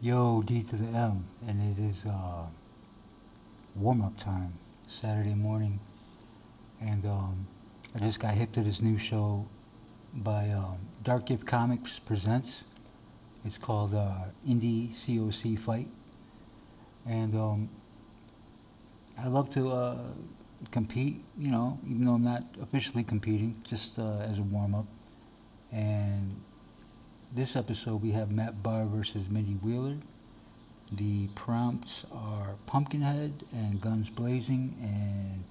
Yo, D to the M, and it is warm up time, Saturday morning, and I just got hip to this new show by DarkGift Comics Presents. It's called Indie COC Fight, and I love to compete, even though I'm not officially competing, just as a warm up. And this episode we have Matt Bahr versus Mindy Wheeler. The prompts are Pumpkinhead and Guns Blazing, and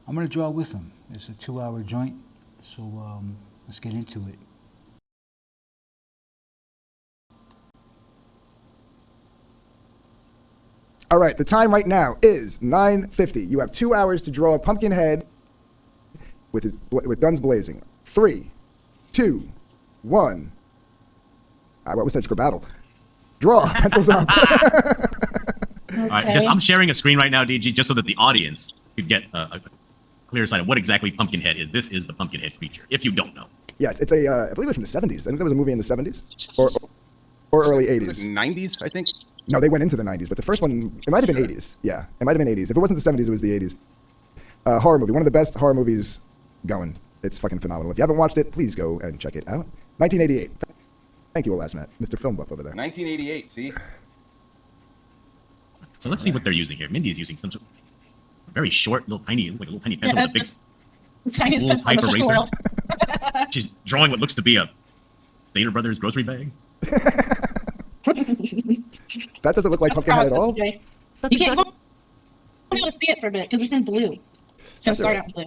I'm gonna draw with them. It's a 2-hour joint, so let's get into it. All right, the time right now is 9:50. You have 2 hours to draw a Pumpkinhead with guns blazing. 3, 2, 1. What was that battle? Draw. Pencils up. Okay. All right, I'm sharing a screen right now, DG, just so that the audience could get a clear sight of what exactly Pumpkinhead is. This is the Pumpkinhead creature, if you don't know. Yes, it's I believe it's from the 70s. I think there was a movie in the 70s or early 80s. 90s, I think. No, they went into the 90s, but the first one, it might have been 80s. Yeah, it might have been 80s. If it wasn't the 70s, it was the 80s. Horror movie, one of the best horror movies going. It's fucking phenomenal. If you haven't watched it, please go and check it out. 1988. Thank you, Matt, Mr. Film Buff over there. 1988, see? So let's see what they're using here. Mindy's using some sort of very short, like a little tiny pencil with a big tiniest pencil in the eraser. world. She's drawing what looks to be a Stater Brothers grocery bag. That doesn't look like Pumpkinhead at all. You can't go be able to see it for a bit because it's in blue. It's gonna start out in blue.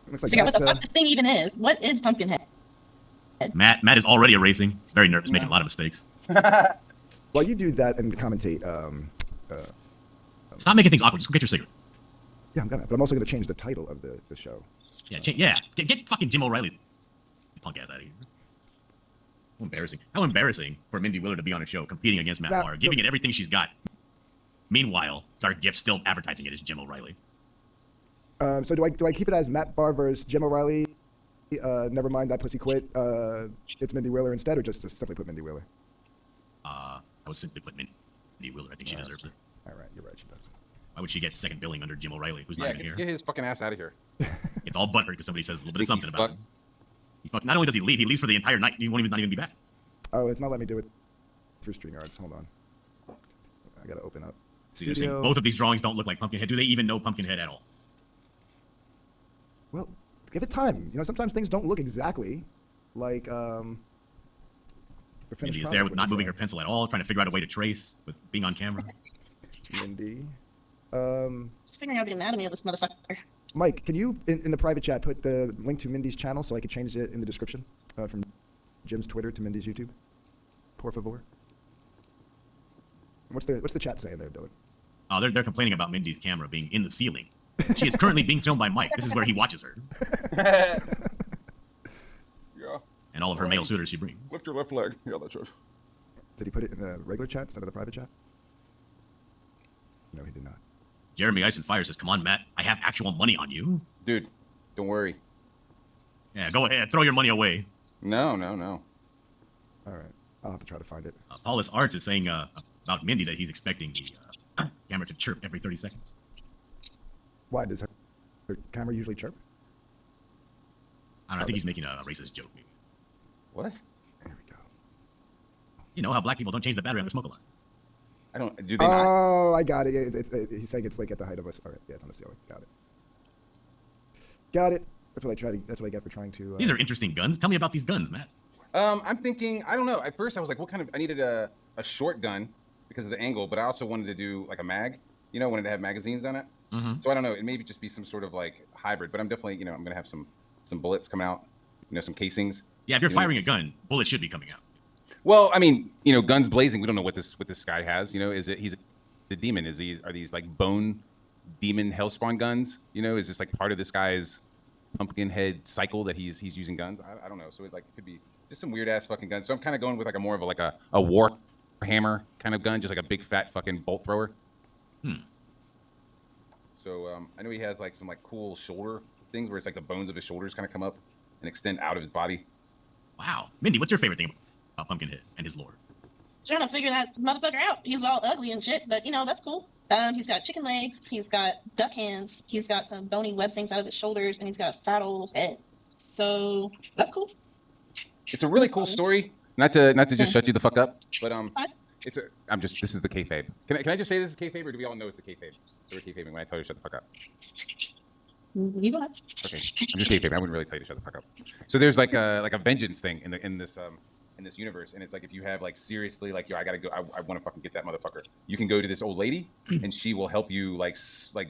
Looks like So what the fuck this thing even is? What is Pumpkinhead? Matt is already erasing. He's very nervous, making a lot of mistakes. While you do that and commentate, Stop making things awkward. Just go get your cigarettes. yeah, I'm gonna. But I'm also gonna change the title of the show. Yeah. Get fucking Jim O'Reilly punk ass out of here. How embarrassing. How embarrassing for Mindy Wheeler to be on a show competing against Matt Bahr, giving it everything she's got. Meanwhile, DarkGift still advertising it as Jim O'Reilly. So do I keep it as Matt Bahr versus Jim O'Reilly? Never mind that pussy quit. It's Mindy Wheeler instead, or just simply put Mindy Wheeler? I would simply put Mindy Wheeler. I think she deserves it. All right, you're right. She does. Why would she get second billing under Jim O'Reilly, who's not even here? Get his fucking ass out of here. It's all butthurt because somebody says a little bit of something Sneaky about him. Not only does he leave for the entire night. He won't even not even be back. Oh, it's not letting me do it through StreamYards. Hold on. I gotta open up. See, they're saying both of these drawings don't look like Pumpkinhead. Do they even know Pumpkinhead at all? Well, give it time. Sometimes things don't look exactly like the finished Mindy is product there with would not look moving her like. pencil at all, trying to figure out a way to trace with being on camera. Mindy. Just figuring out the anatomy of this motherfucker. Mike, can you in the private chat put the link to Mindy's channel so I could change it in the description from Jim's Twitter to Mindy's YouTube? Por favor. What's the chat saying there, Dylan? Oh, they're complaining about Mindy's camera being in the ceiling. She is currently being filmed by Mike. This is where he watches her. Yeah. And all of her male suitors she brings. Lift your left leg. Yeah, that's it. Did he put it in the regular chat instead of the private chat? No, he did not. Jeremy Ice and Fire says, "Come on, Matt. I have actual money on you." Dude, don't worry. Yeah, go ahead. Throw your money away. No. All right. I'll have to try to find it. Paulus Arts is saying about Mindy that he's expecting the camera to chirp every 30 seconds. Why does her camera usually chirp? I don't know. I think he's making a racist joke, maybe. What? There we go. You know how black people don't change the battery on their smoke alarm. I don't. Do they not? Oh, I got it. He's saying it's like at the height of us. All right. Yeah, it's on the ceiling. Got it. That's what I get for trying to. These are interesting guns. Tell me about these guns, Matt. I'm thinking. I don't know. At first, I was like, what kind of? I needed a short gun because of the angle, but I also wanted to do like a mag. Wanted to have magazines on it. Mm-hmm. So I don't know. It maybe just be some sort of like hybrid. But I'm definitely. I'm gonna have some bullets come out. Some casings. Yeah, if you're firing a gun, bullets should be coming out. Well, I mean, guns blazing. We don't know what this guy has. Is it he's a demon? Are these like bone demon hellspawn guns? Is this like part of this guy's Pumpkinhead cycle that he's using guns? I don't know. So it could be just some weird ass fucking guns. So I'm kind of going with like a more of a war hammer kind of gun, just like a big fat fucking bolt thrower. So I know he has like some like cool shoulder things where it's like the bones of his shoulders kind of come up and extend out of his body. Wow. Mindy, what's your favorite thing about Pumpkinhead and his lore? trying to figure that motherfucker out. He's all ugly and shit, but that's cool. He's got chicken legs, he's got duck hands, he's got some bony web things out of his shoulders, and he's got a fat old head. So that's cool. It's a really cool story. Not to just shut you the fuck up, but this is the kayfabe. Can I just say this is kayfabe, or do we all know it's the kayfabe? So we're kayfabing when I tell you to shut the fuck up. You go ahead. Okay, I'm just kayfabing. I wouldn't really tell you to shut the fuck up. So there's like a vengeance thing in this universe, and it's like if you have like seriously like, yo, I gotta go, I want to fucking get that motherfucker. You can go to this old lady, and she will help you like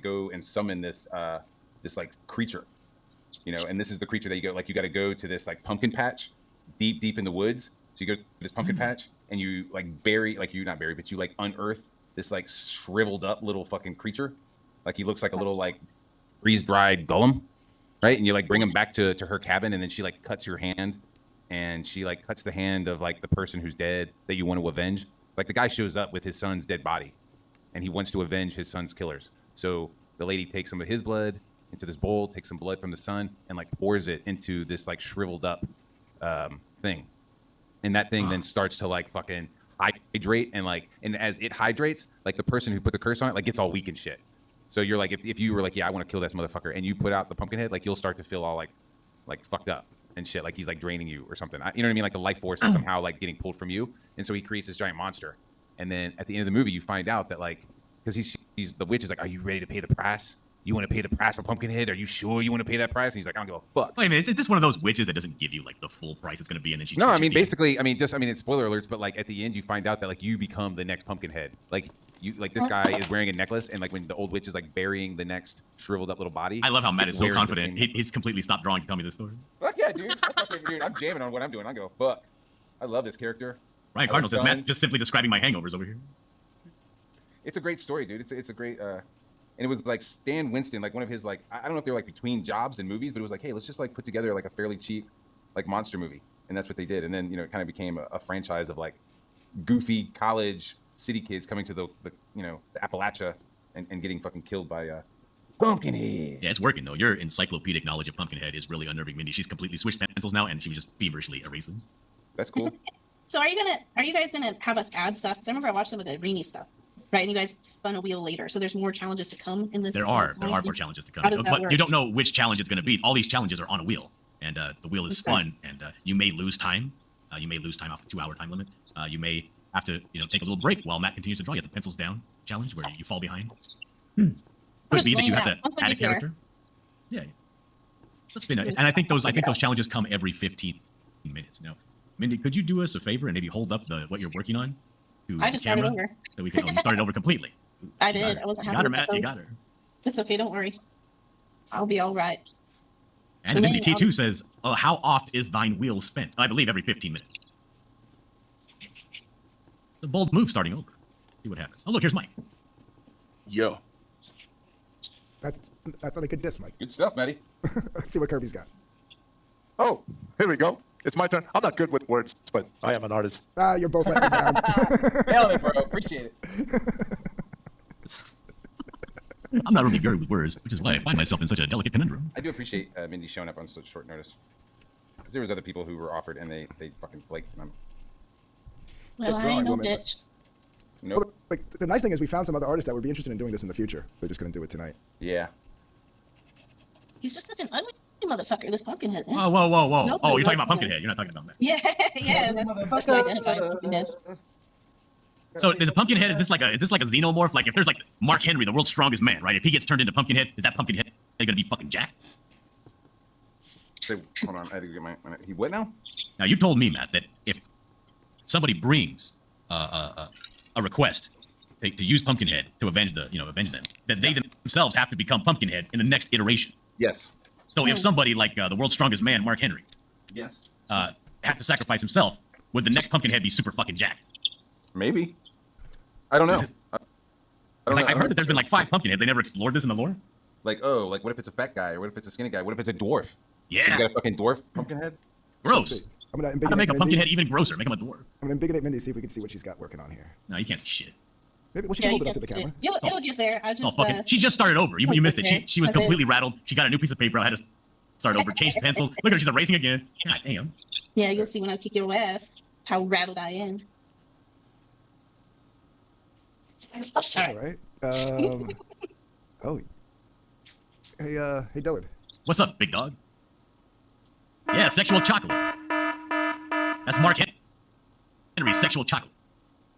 go and summon this like creature, and this is the creature that you go, like you got to go to this like pumpkin patch, deep in the woods. So you go to this pumpkin patch, and you like but you like unearth this like shriveled up little fucking creature, like he looks like a little like freeze-dried Gollum, right? And you like bring him back to her cabin, and then she like cuts your hand. And she like cuts the hand of like the person who's dead that you want to avenge. Like the guy shows up with his son's dead body, and he wants to avenge his son's killers. So the lady takes some of his blood into this bowl, takes some blood from the son, and like pours it into this like shriveled up thing. And that thing then starts to like fucking hydrate, and as it hydrates, like the person who put the curse on it like gets all weak and shit. So you're like, if you were like, yeah, I want to kill this motherfucker, and you put out the pumpkin head, like you'll start to feel all like fucked up and shit, like he's like draining you or something. You know what I mean? Like the life force is somehow like getting pulled from you, and so he creates this giant monster. And then at the end of the movie, you find out that like, because he's the witch is like, are you ready to pay the price? You want to pay the price for Pumpkinhead? Are you sure you want to pay that price? And he's like, I don't give a fuck. Wait a minute, is this one of those witches that doesn't give you like the full price it's going to be, and then she? No, I mean basically, it's spoiler alerts, but like at the end, you find out that like you become the next Pumpkinhead. Like this guy is wearing a necklace, and like when the old witch is like burying the next shriveled up little body. I love how Matt is so confident. He's completely stopped drawing to tell me this story. Fuck yeah, dude! I'm jamming on what I'm doing. I go fuck. I love this character. Ryan Cardinal says Matt's just simply describing my hangovers over here. It's a great story, dude. It's a great. And it was like Stan Winston, like one of his like, I don't know if they're like between jobs and movies, but it was like, hey, let's just like put together like a fairly cheap like monster movie, and that's what they did. And then it kind of became a franchise of like goofy college city kids coming to the Appalachia and getting fucking killed by Pumpkinhead. Yeah, it's working though. Your encyclopedic knowledge of Pumpkinhead is really unnerving, Mindy. She's completely switched pencils now, and she was just feverishly erasing. That's cool. So are you guys gonna have us add stuff? Because I remember I watched some of the Reenie stuff. Right, and you guys spun a wheel later, so there's more challenges to come in this. There are more challenges to come, but you don't know which challenge it's going to be. All these challenges are on a wheel, and the wheel is spun, and you may lose time. You may lose time off the 2-hour time limit. You may have to take a little break while Matt continues to draw. You have the pencils down challenge where you fall behind. Could it be that you have to add a character? Yeah, that's been and I think those challenges come every 15 minutes. Now, Mindy, could you do us a favor and maybe hold up what you're working on? I just started over. So we can. You started over completely. I did. I wasn't happy. Got her, Matt. You got her. It's okay. Don't worry. I'll be all right. And Mindy T2 says, "How oft is thine wheel spent?" I believe every 15 minutes. It's a bold move. Starting over. See what happens. Oh, look, here's Mike. Yo. That's not a good diss, Mike. Good stuff, Matty. Let's see what Kirby's got. Oh, here we go. It's my turn. I'm not good with words, but I am an artist. You're both letting me down. Nailed it, bro. Appreciate it. I'm not really good with words, which is why I find myself in such a delicate conundrum. I do appreciate Mindy showing up on such short notice. Because there was other people who were offered, and they fucking flaked them. Well, I ain't no bitch. Nope. Well, like the nice thing is we found some other artists that would be interested in doing this in the future. They're just going to do it tonight. Yeah. He's just such an ugly motherfucker, this Pumpkinhead. Whoa. Nobody Oh, you're talking likes about Pumpkinhead. You're not talking about Matt. Yeah, that's what I identify as Pumpkinhead. So is a Pumpkinhead, is this like a xenomorph? Like if there's like Mark Henry, the world's strongest man, right? If he gets turned into Pumpkinhead, is that Pumpkinhead gonna be fucking jacked? So, hold on, I had to get my he what now? Now you told me, Matt, that if somebody brings a request to use Pumpkinhead to avenge them, that they themselves have to become Pumpkinhead in the next iteration. Yes. So if somebody like the world's strongest man, Mark Henry, Yes. had to sacrifice himself, would the next Pumpkinhead be super fucking jacked? Maybe. I don't know. I've heard that there's been like 5 Pumpkinheads. They never explored this in the lore. Like, what if it's a fat guy? Or what if it's a skinny guy? What if it's a dwarf? Yeah. You got a fucking dwarf Pumpkinhead? Gross. I'm going How to make a Pumpkinhead even grosser? Make him a dwarf. I'm going to embiggen Mindy, see if we can see what she's got working on here. No, you can't see shit. Maybe she can hold it up to the camera. It'll get there. I just. She just started over. You missed it. She was completely rattled. She got a new piece of paper. I had to start over. Change the pencils. Look at her. She's erasing again. God damn. Yeah, you'll see when I kick your ass how rattled I am. All All right. right. Oh. Hey, Dylan. What's up, big dog? Yeah, sexual chocolate. That's Mark Henry's sexual chocolate.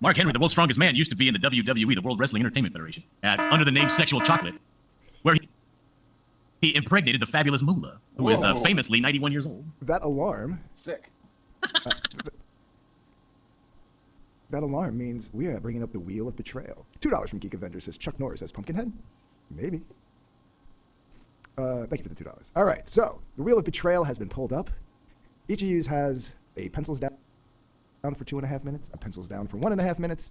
Mark Henry, the world's strongest man, used to be in the WWE, the World Wrestling Entertainment Federation, under the name Sexual Chocolate, where he impregnated the fabulous Moolah, who is famously 91 years old. That alarm. Sick. That alarm means we are bringing up the wheel of betrayal. $2 from Geek Avenger says Chuck Norris as Pumpkinhead. Maybe. Thank you for the $2. All right, so the wheel of betrayal has been pulled up. Each of you has a pencils down for 2.5 minutes, a pencils down for 1.5 minutes.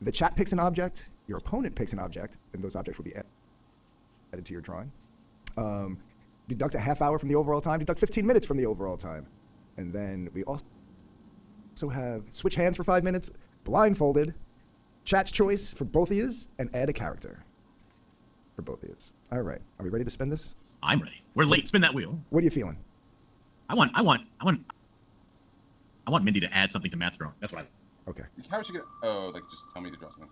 The chat picks an object, your opponent picks an object, and those objects will be added to your drawing. Deduct a half hour from the overall time, deduct 15 minutes from the overall time. And then we also have switch hands for 5 minutes, blindfolded, chat's choice for both of yous, and add a character for both of yous. All right, are we ready to spin this? I'm ready. We're late. Spin that wheel. What are you feeling? I want Mindy to add something to Matt's drawing. That's what I. Okay. How is she gonna? Oh, like just tell me to draw something.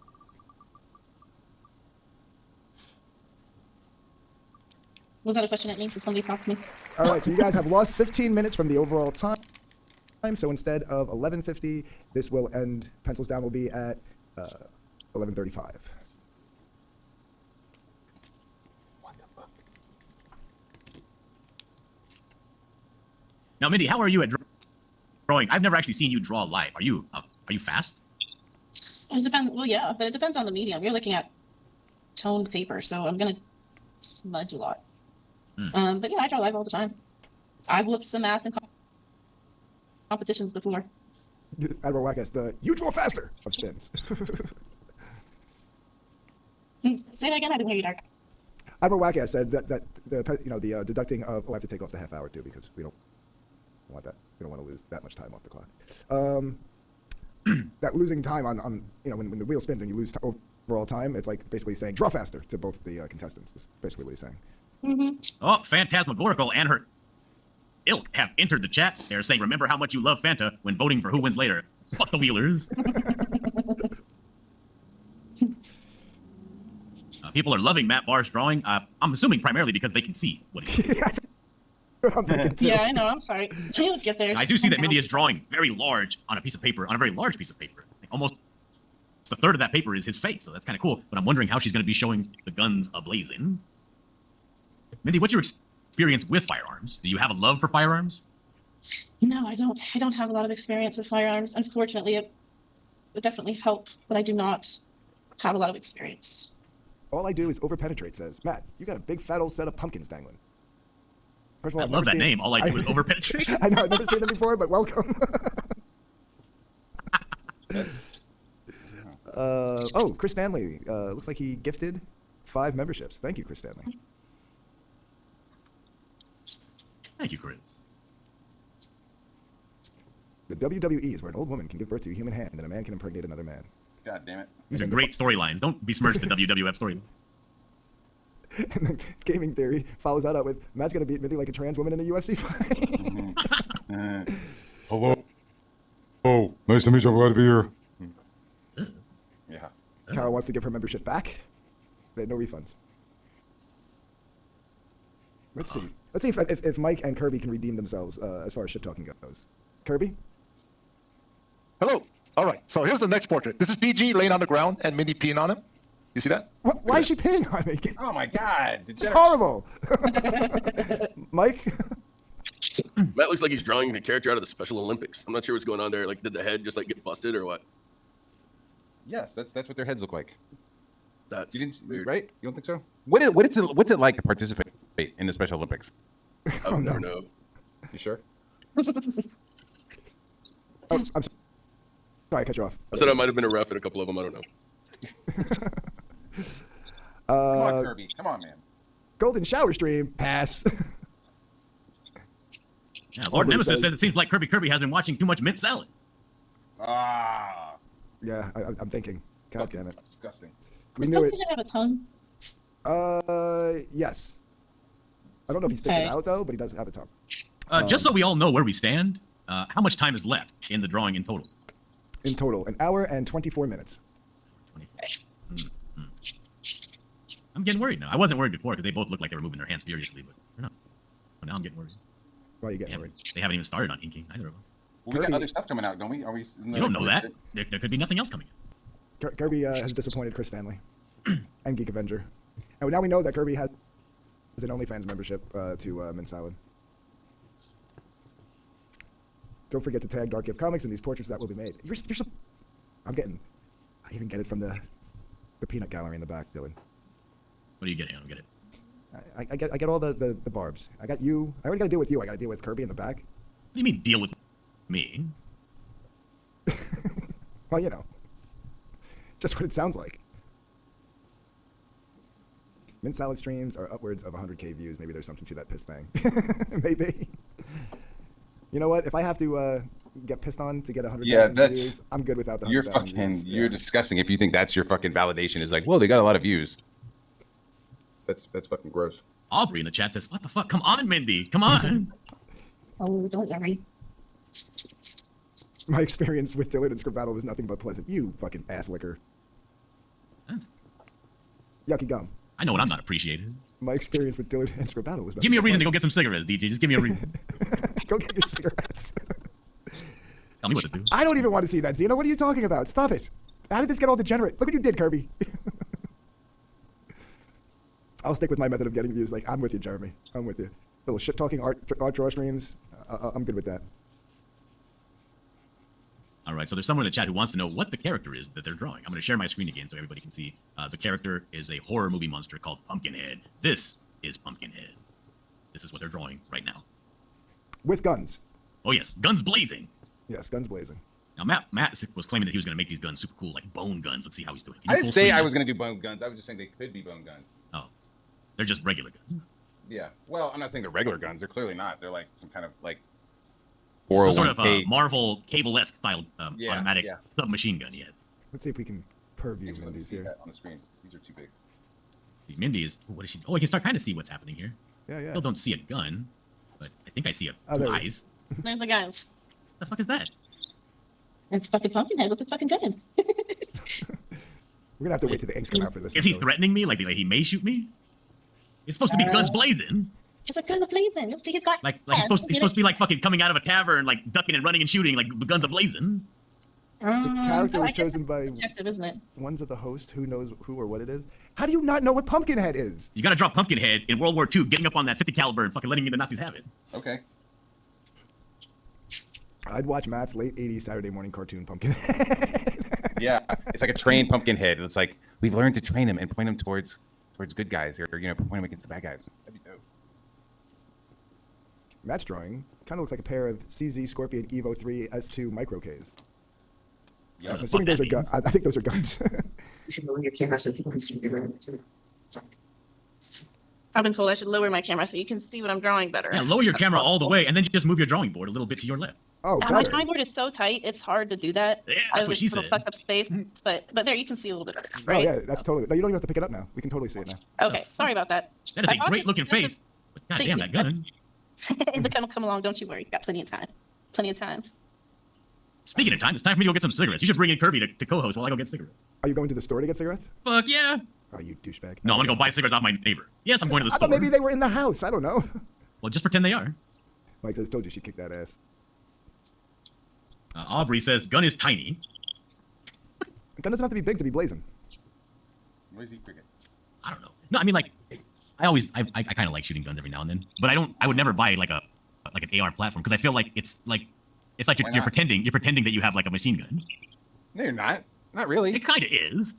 Was that a question at me? Did somebody talk to me? All right, so you guys have lost 15 minutes from the overall time. So instead of 11:50, this will end. Pencils down will be at 11:35. What the fuck? Now, Mindy, how are you at drawing? I've never actually seen you draw live. Are you fast? It depends. Well, yeah, but it depends on the medium. You're looking at toned paper, so I'm gonna smudge a lot. But yeah, I draw live all the time. I whooped some ass in competitions before. Admiral Wackass, the you draw faster of spins. Say that again. I didn't hear you, Dark. Admiral Wackass said that the deducting of I have to take off the half hour too because we don't want that. We don't want to lose that much time off the clock. That losing time on when the wheel spins and you lose overall time, it's like basically saying draw faster to both the contestants. Is basically what he's saying. Oh, Phantasmagorical and her ilk have entered the chat. They're saying, remember how much you love Fanta when voting for who wins later. Fuck the Wheelers. People are loving Matt Bahr's drawing. I'm assuming primarily because they can see what he's doing. Yeah, I know. I'm sorry. You'll get there. I do see that Mindy is drawing very large on a piece of paper, on a very large piece of paper. Like almost a third of that paper is his face, so that's kind of cool. But I'm wondering how she's going to be showing the guns ablazing. Mindy, what's your experience with firearms? Do you have a love for firearms? No, I don't. I don't have a lot of experience with firearms. Unfortunately, it would definitely help, but I do not have a lot of experience. All I do is overpenetrate. Says Matt, you got a big fat old set of pumpkins dangling. First of all, I love that name. All I do is overpenetrate. I know, I've never seen it before, but welcome. Chris Stanley. Looks like he gifted 5 memberships. Thank you, Chris Stanley. Thank you, Chris. The WWE is where an old woman can give birth to a human hand and a man can impregnate another man. God damn it. These are great storylines. Don't besmirch the WWF storyline. And then Gaming Theory follows that up with Matt's going to beat Mindy like a trans woman in a UFC fight. Hello. Oh, nice to meet you. I'm glad to be here. Yeah. Carol wants to give her membership back. They had no refunds. Let's see. Let's see if Mike and Kirby can redeem themselves as far as shit talking goes. Kirby? Hello. All right. So here's the next portrait. This is DG laying on the ground and Mindy peeing on him. You see that? Why is she peeing on me? Oh my God. It's horrible. Mike? Matt looks like he's drawing the character out of the Special Olympics. I'm not sure what's going on there. Like, did the head just like get busted or what? Yes, that's what their heads look like. That's You didn't weird. right? You don't think so? What's it like to participate in the Special Olympics? I would never know. You sure? Oh, I'm sorry I cut you off. I said I might have been a ref in a couple of them. I don't know. Come on, Kirby. Come on, man. Golden shower stream. Pass. Yeah, Lord Nemesis says it seems like Kirby has been watching too much mint salad. Ah. Yeah, I'm thinking. God damn it. That's disgusting. We Does knew it. Pumpkinhead have a tongue? Yes. I don't know if he sticks it out though, but he does have a tongue. Just so we all know where we stand, how much time is left in the drawing in total? In total, 1 hour and 24 minutes. 25. I'm getting worried now. I wasn't worried before because they both looked like they were moving their hands furiously, but they're not. But now I'm getting worried. Why are you getting worried? They haven't even started on inking, either of them. Well, we got other stuff coming out, don't we? Are we? You don't know that. There could be nothing else coming in. Kirby has disappointed Chris Stanley and Geek Avenger. And now we know that Kirby has an OnlyFans membership to Mint Salad. Don't forget to tag DarkGift Comics in these portraits that will be made. I even get it from the peanut gallery in the back, Dylan. What are you getting? I don't get it. I get all the barbs. I got you. I already got to deal with you. I got to deal with Kirby in the back. What do you mean deal with me? Well, you know, just what it sounds like. Mint Salad streams are upwards of 100K views. Maybe there's something to that piss thing. Maybe. You know what? If I have to get pissed on to get 100,000 views, I'm good without the 100,000 views. You're disgusting if you think that's your fucking validation. Is like, well, they got a lot of views. That's fucking gross. Aubrey in the chat says, "What the fuck? Come on, Mindy. Come on." Oh, don't worry. My experience with Dylan and Script Battle was nothing but pleasant. You fucking ass licker. What? Yucky gum. I know what I'm not appreciated. My experience with Dylan and Script Battle was nothing. Give me a but reason to pleasant. go get some cigarettes, DJ. Just give me a reason. Go get your cigarettes. Tell me what to do. I don't even want to see that, Xena. What are you talking about? Stop it. How did this get all degenerate? Look what you did, Kirby. I'll stick with my method of getting views. Like, I'm with you, Jeremy. I'm with you. Little shit-talking art draw streams. I'm good with that. All right, so there's someone in the chat who wants to know what the character is that they're drawing. I'm going to share my screen again so everybody can see. The character is a horror movie monster called Pumpkinhead. This is Pumpkinhead. This is what they're drawing right now. With guns. Oh, yes. Guns blazing. Yes, guns blazing. Now, Matt was claiming that he was going to make these guns super cool, like bone guns. Let's see how he's doing. I didn't say I was going to do bone guns. I was just saying they could be bone guns. Oh. They're just regular guns. Yeah. Well, I'm not saying they're regular guns. They're clearly not. They're like some kind of like Some sort of Marvel Cable-esque style automatic yeah. submachine gun he has. Let's see if we can purview Let me Mindy's see here. that on the screen. These are too big. See, Mindy is... What is she... Oh, I can start kind of see what's happening here. Yeah, yeah. Still don't see a gun, but I think I see Oh, two there it eyes. There's the guys. What the fuck is that? It's fucking Pumpkinhead with the fucking guns. We're gonna have to wait till the inks come out for this. Is he one, though. threatening me? Like he may shoot me? It's supposed to be guns blazing. It's a gun blazing. You'll see his guy. Like he's supposed to be like fucking coming out of a tavern, like ducking and running and shooting, like the guns are blazing. The character I was guess chosen that's by subjective, isn't it? ones of the host who knows who or what it is. How do you not know what Pumpkinhead is? You gotta drop Pumpkinhead in World War II, getting up on that 50 caliber and fucking letting the Nazis have it. Okay. I'd watch Matt's late 80s Saturday morning cartoon Pumpkinhead. Yeah, it's like a trained Pumpkinhead. It's like we've learned to train him and point him towards good guys, or point him against the bad guys. That'd be dope. Matt's drawing kind of looks like a pair of CZ Scorpion Evo 3 S2 Micro Ks. Yeah. I'm assuming those are guns. I think those are guns. You should lower your camera so people can see your I've been told I should lower my camera so you can see what I'm drawing better. Yeah, lower your camera all the way, and then you just move your drawing board a little bit to your left. Oh, My better. drawing board is so tight, it's hard to do that. Yeah, I that's have what she this little said. fucked up space, but there you can see a little bit better, Oh, right? yeah, that's totally. No, you don't even have to pick it up now. We can totally see it now. Okay, sorry about that. That is I a bought great this- looking this is- face. But goddamn, that gun. The gun will come along, don't you worry. You've got plenty of time. Plenty of time. Speaking of time, it's time for me to go get some cigarettes. You should bring in Kirby to co-host while I go get cigarettes. Are you going to the store to get cigarettes? Fuck yeah. Oh, you douchebag. No, I'm gonna go buy cigarettes off my neighbor. Yes, I'm going to the I store. thought maybe they were in the house. I don't know. Well, just pretend they are. Mike says, told you she kicked that ass. Aubrey says, gun is tiny. A gun doesn't have to be big to be blazing. Where's he cricket? I don't know. No, I mean, like, I kind of like shooting guns every now and then, but I would never buy like an AR platform because I feel like it's like Why you're not? pretending that you have like a machine gun. No, you're not. Not really. It kind of is.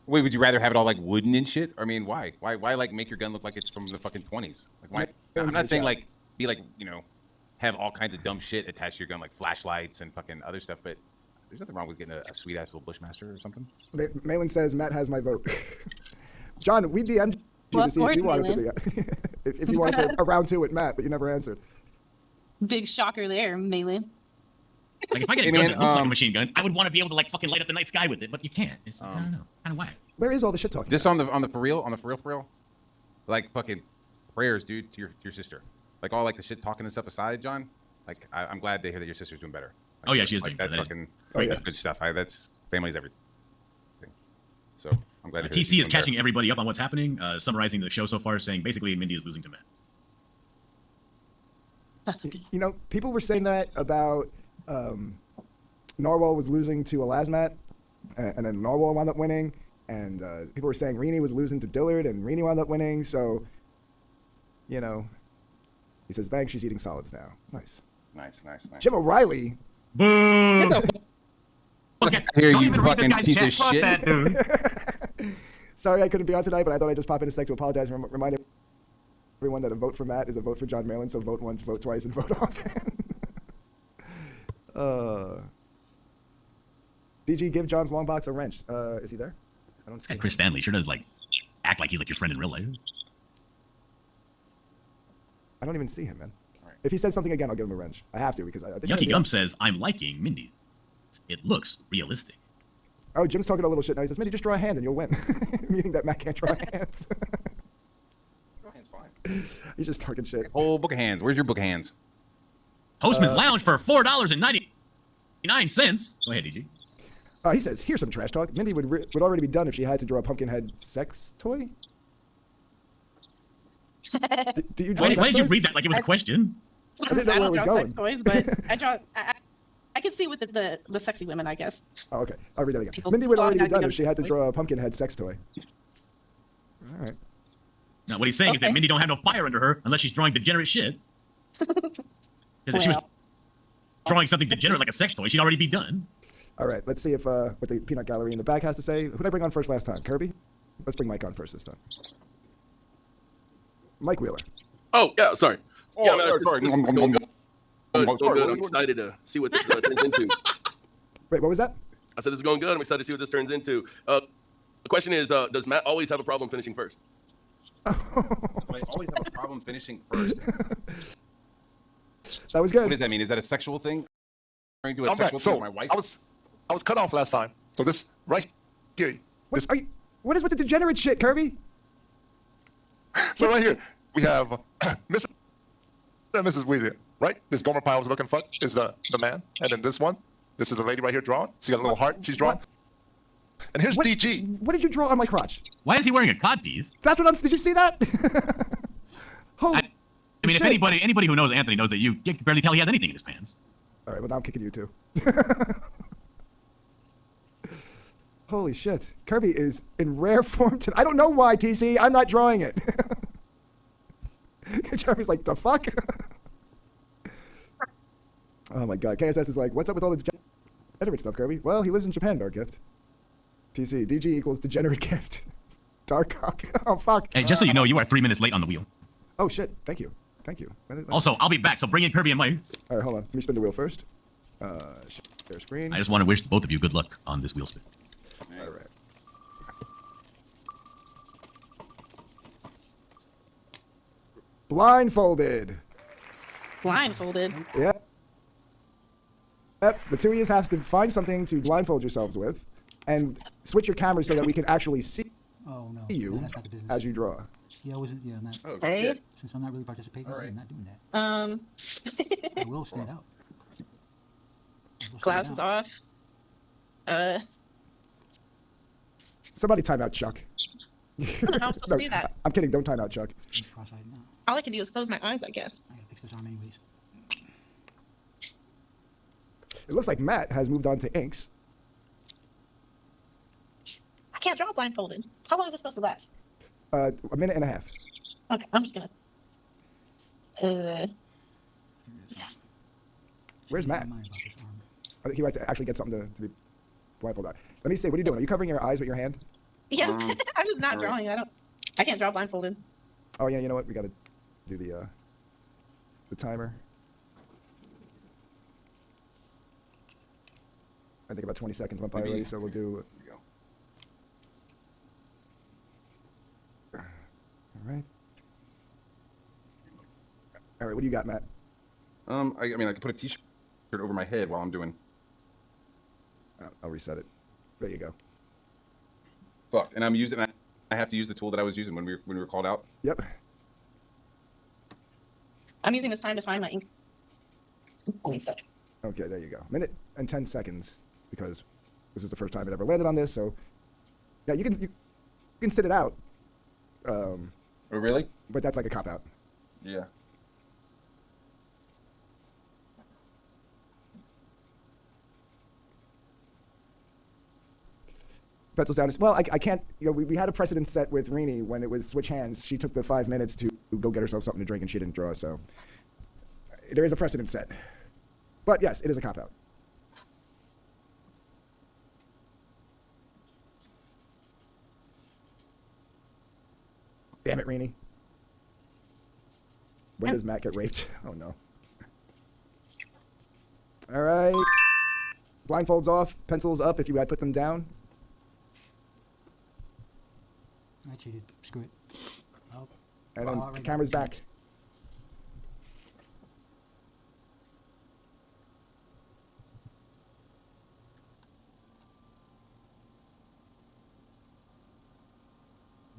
Wait, would you rather have it all like wooden and shit? I mean, why? Why like make your gun look like it's from the fucking 20s? Like why? I'm not saying like be like, have all kinds of dumb shit attached to your gun, like flashlights and fucking other stuff, but there's nothing wrong with getting a sweet ass little Bushmaster or something. Malin says, Matt has my vote. John, we DM'd you Well, to see of if you course, wanted to be if you wanted to a round two with Matt, but you never answered. Big shocker there, Malin. Like if I get a Hey, gun man, that looks like a machine gun, I would want to be able to like fucking light up the night sky with it, but you can't. It's, I don't know, kind of whack. Where is all the shit talking? Just on the for real, like fucking prayers, dude, to your sister. Like all like the shit talking and stuff aside, John. Like I'm glad to hear that your sister's doing better. Like, Oh yeah, she is like doing that's better. fucking Oh, yeah. that's good stuff. That's family's everything. So I'm glad. TC is catching everybody up on what's happening, summarizing the show so far, saying basically Mindy is losing to Matt. That's okay. You know, people were saying that about Narwhal was losing to Elasmat, and then Narwhal wound up winning, and people were saying Rini was losing to Dillard, and Rini wound up winning. So, you know, he says thanks. She's eating solids now. Nice. Nice. Jim O'Reilly. Boo! Okay. Here, you fucking piece of shit. That, dude. Sorry I couldn't be on tonight, but I thought I'd just pop in a sec to apologize and remind everyone that a vote for Matt is a vote for John Malin, so vote once, vote twice, and vote often. DG, give John's long box a wrench. Is he there? I don't This guy Chris Stanley sure does act like he's your friend in real life. I don't even see him, man. Right. If he says something again, I'll give him a wrench. I have to because I think Yucky Gum says, I'm liking Mindy. It looks realistic. Oh, Jim's talking a little shit now. He says, Mindy, just draw a hand and you'll win. Meaning that Matt can't draw hands. Draw hands fine. He's just talking shit. Whole book of hands. Where's your book of hands? Postman's Lounge for $4.99. Go ahead, DG. He says, here's some trash talk. Mindy would already be done if she had to draw a Pumpkinhead sex toy. Do you draw Why did you read that like it was a question? I didn't know where it was draw going. sex toys, but I draw. I can see with the sexy women, I guess. Oh, okay. I'll read that again. People Mindy would already be thought done I'd if she had to draw a Pumpkinhead sex toy. All right. Now, what he's saying is that Mindy don't have no fire under her unless she's drawing degenerate shit. Because if she was drawing something degenerate like a sex toy, she'd already be done. All right. Let's see if what the peanut gallery in the back has to say. Who did I bring on first last time? Kirby? Let's bring Mike on first this time. Mike Wheeler. Oh, yeah, sorry. Oh, Yeah, man, sorry. this is going good. It's going good. I'm excited to see what this turns into. Wait, what was that? I said this is going good. I'm excited to see what this turns into. The question is, does Matt always have a problem finishing first? I always have a problem finishing first. That was good. What does that mean? Is that a sexual thing? Trying to do a All sexual right, thing so with my wife? I was cut off last time. So this right here. This, What is with the degenerate shit, Kirby? so right here we have Mr. and Mrs. Weasley, right? This Gomer Pyle's looking fuck is the man, and then this is the lady right here drawn. She got a little heart. She's drawn. And here's DG. What did you draw on my crotch? Why is he wearing a codpiece? That's what I'm. Did you see that? Holy I mean, shit. if anybody who knows Anthony knows that you can barely tell he has anything in his pants. All right, well now I'm kicking you too. Holy shit, Kirby is in rare form tonight. I don't know why, TC. I'm not drawing it. Kirby's like, the fuck? Oh my god, KSS is like, what's up with all the degenerate stuff, Kirby? Well, he lives in Japan, DarkGift. TC, DG equals degenerate gift. Dark cock. Oh fuck. Hey, just so you know, you are 3 minutes late on the wheel. Oh shit, thank you. Thank you. Also, I'll be back, so bring in Kirby and Mike. All right, hold on. Let me spin the wheel first. Share screen. I just want to wish both of you good luck on this wheel spin. All right. Blindfolded. Blindfolded. Yep. Yep. The two of you have to find something to blindfold yourselves with, and switch your cameras so that we can actually see Oh, no. you That's not the business. as you draw. Yeah, I wasn't, yeah, not, Oh, Hey. shit. since I'm not really participating, All right. I'm not doing that. I Um, will stand out. I will stand glasses out. off. Somebody time out Chuck. I don't know how I'm supposed to do that. I'm kidding. Don't time out Chuck. I'm cross-eyed now. All I can do is close my eyes, I guess. I gotta fix this arm anyways. It looks like Matt has moved on to inks. I can't draw blindfolded. How long is it supposed to last? A minute and a half. Okay, I'm just gonna. Where's Matt? I'm mind about this arm. I think he might to actually get something to be blindfolded on. Let me see. What are you doing? Are you covering your eyes with your hand? Yeah, I'm just not drawing. I can't draw blindfolded. Oh yeah. You know what? We got to do the timer. I think about 20 seconds went by Maybe- already, so we'll do. There you go. All right. All right. What do you got, Matt? I mean, I could put a t-shirt over my head while I'm doing. I'll reset it. There you go. Fuck, and I'm using. I have to use the tool that I was using when we were called out. Yep. I'm using this time to find my ink. Stuff. Okay, there you go. Minute and 10 seconds, because this is the first time it ever landed on this. So, yeah, you can can sit it out, Oh, really? but that's like a cop out. Yeah. Pencils down. Well, I can't. You know, we had a precedent set with Rini when it was switch hands. She took the 5 minutes to go get herself something to drink, and she didn't draw. So there is a precedent set. But yes, it is a cop out. Damn it, Rini. When does Matt get raped? Oh no. All right. Blindfolds off. Pencils up if you had put them down. I cheated. Screw it. Oh. And then Already. camera's back.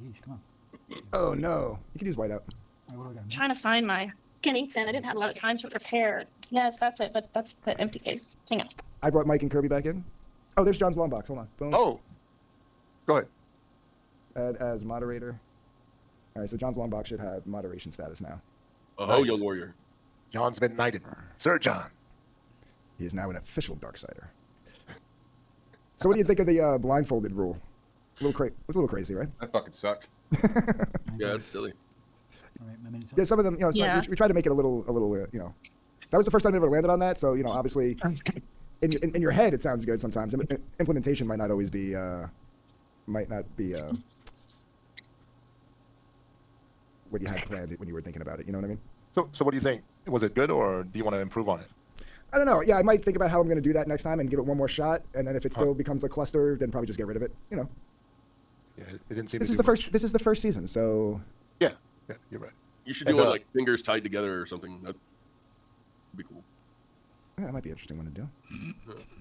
Yeesh, come on. Oh no. You can use whiteout. All right, what do I got? I'm trying to find my ink pen. I didn't have a lot of time to prepare. Yes, that's it, but that's the empty case. Hang on. I brought Mike and Kirby back in. Oh, there's John's long box. Hold on. Boom. Oh, go ahead. Add as moderator. All right, so John's long box should have moderation status now. Oh, young warrior. John's been knighted. Sir John. He is now an official Darksider. So what do you think of the blindfolded rule? It's a little crazy, right? That fucking sucked. Yeah, it's silly. All right, my minute's up. Yeah, some of them, you know, it's Yeah. like we try to make it a little, you know. That was the first time I ever landed on that, so, you know, obviously, in your head it sounds good sometimes. Implementation might not always be, what you had planned when you were thinking about it, you know what I mean? So what do you think? Was it good, or do you want to improve on it? I don't know. Yeah, I might think about how I'm going to do that next time and give it one more shot, and then if it still becomes a cluster, then probably just get rid of it, you know. Yeah, it didn't seem This to is do the first. much. This is the first season, so Yeah, you're right. You should And, do one like fingers tied together or something. That'd be cool. yeah, that might be an interesting one to do.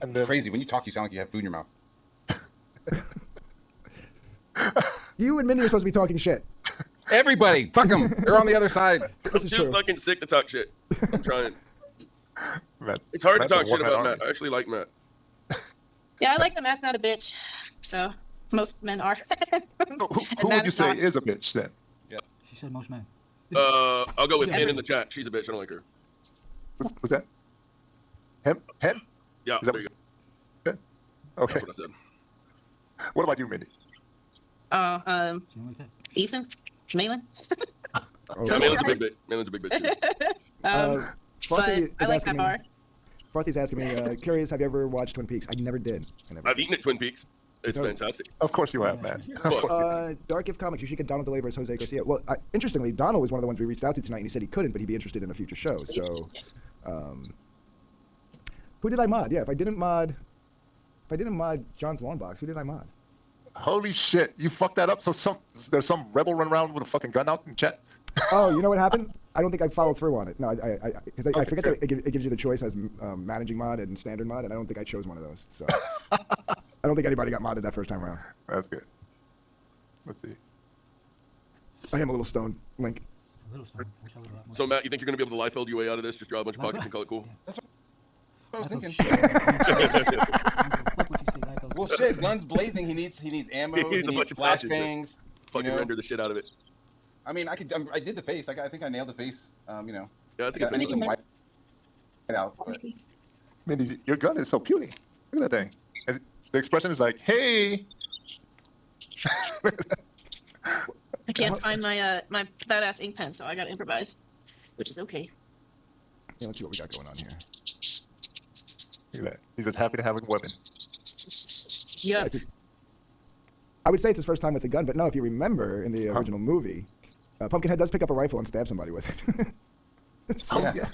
And then, Crazy. When you talk, you sound like you have food in your mouth. You and Mindy are supposed to be talking shit. Everybody, fuck them. They're on the other side. This is Too true. fucking sick to talk shit. I'm trying. Matt, It's hard Matt's to a talk shit one-man about army. Matt. I actually like Matt. Yeah, I like that Matt's not a bitch. So most men are. So who And would you Matt's say not. is a bitch then? She said most men. I'll go with Yeah. Hen in the chat. She's a bitch. I don't like her. Was that him? Him? Yeah, Is that there you go. what- Okay. That's what I said. What about you, Mindy? Oh, She don't like that. Ethan, Malin. Oh, Yeah, Malin's a big bitch. Malin's a big bitch. Too. But Farthy is I like asking that bar. Farthy's asking me, curious, have you ever watched Twin Peaks? I never did. I've eaten at Twin Peaks. It's So- fantastic. Of course you have, man. Of course you have. DarkGift Comics, you should get Donald DeLay versus Jose Garcia. Well, interestingly, Donald was one of the ones we reached out to tonight, and he said he couldn't, but he'd be interested in a future show. So, who did I mod? Yeah, if I didn't mod John's Lawn Box, who did I mod? Holy shit, you fucked that up. So there's some rebel run around with a fucking gun out in chat. Oh, you know what happened? I don't think I followed through on it. No, because I Okay, forget good. that it gives you the choice as managing mod and standard mod, and I don't think I chose one of those. So, I don't think anybody got modded that first time around. That's good. Let's see. I am a little stoned, Link. A little stone. I wish I would've a lot more. So Matt, you think you're gonna be able to Liefeld your way out of this? Just draw a bunch of pockets and call it cool. That's what I was Liefeld thinking. shit. I don't give a fuck what you say, Liefeld. Well, shit, guns blazing. He needs ammo. He He needs a needs bunch of patches, yeah. flashbangs. Fucking You know? render the shit out of it. I mean, I did the face. I think I nailed the face. You know. Yeah, that's a I good got face. some white out. But Mindy, your gun is so puny. Look at that thing. And the expression is like, hey. I can't find my my badass ink pen, so I gotta improvise, which is okay. Yeah, let's see what we got going on here. Look at that. He's just happy to have a weapon. Yeah. I would say it's his first time with a gun, but no, if you remember in the original movie, Pumpkinhead does pick up a rifle and stab somebody with it. Oh, Yeah. yeah.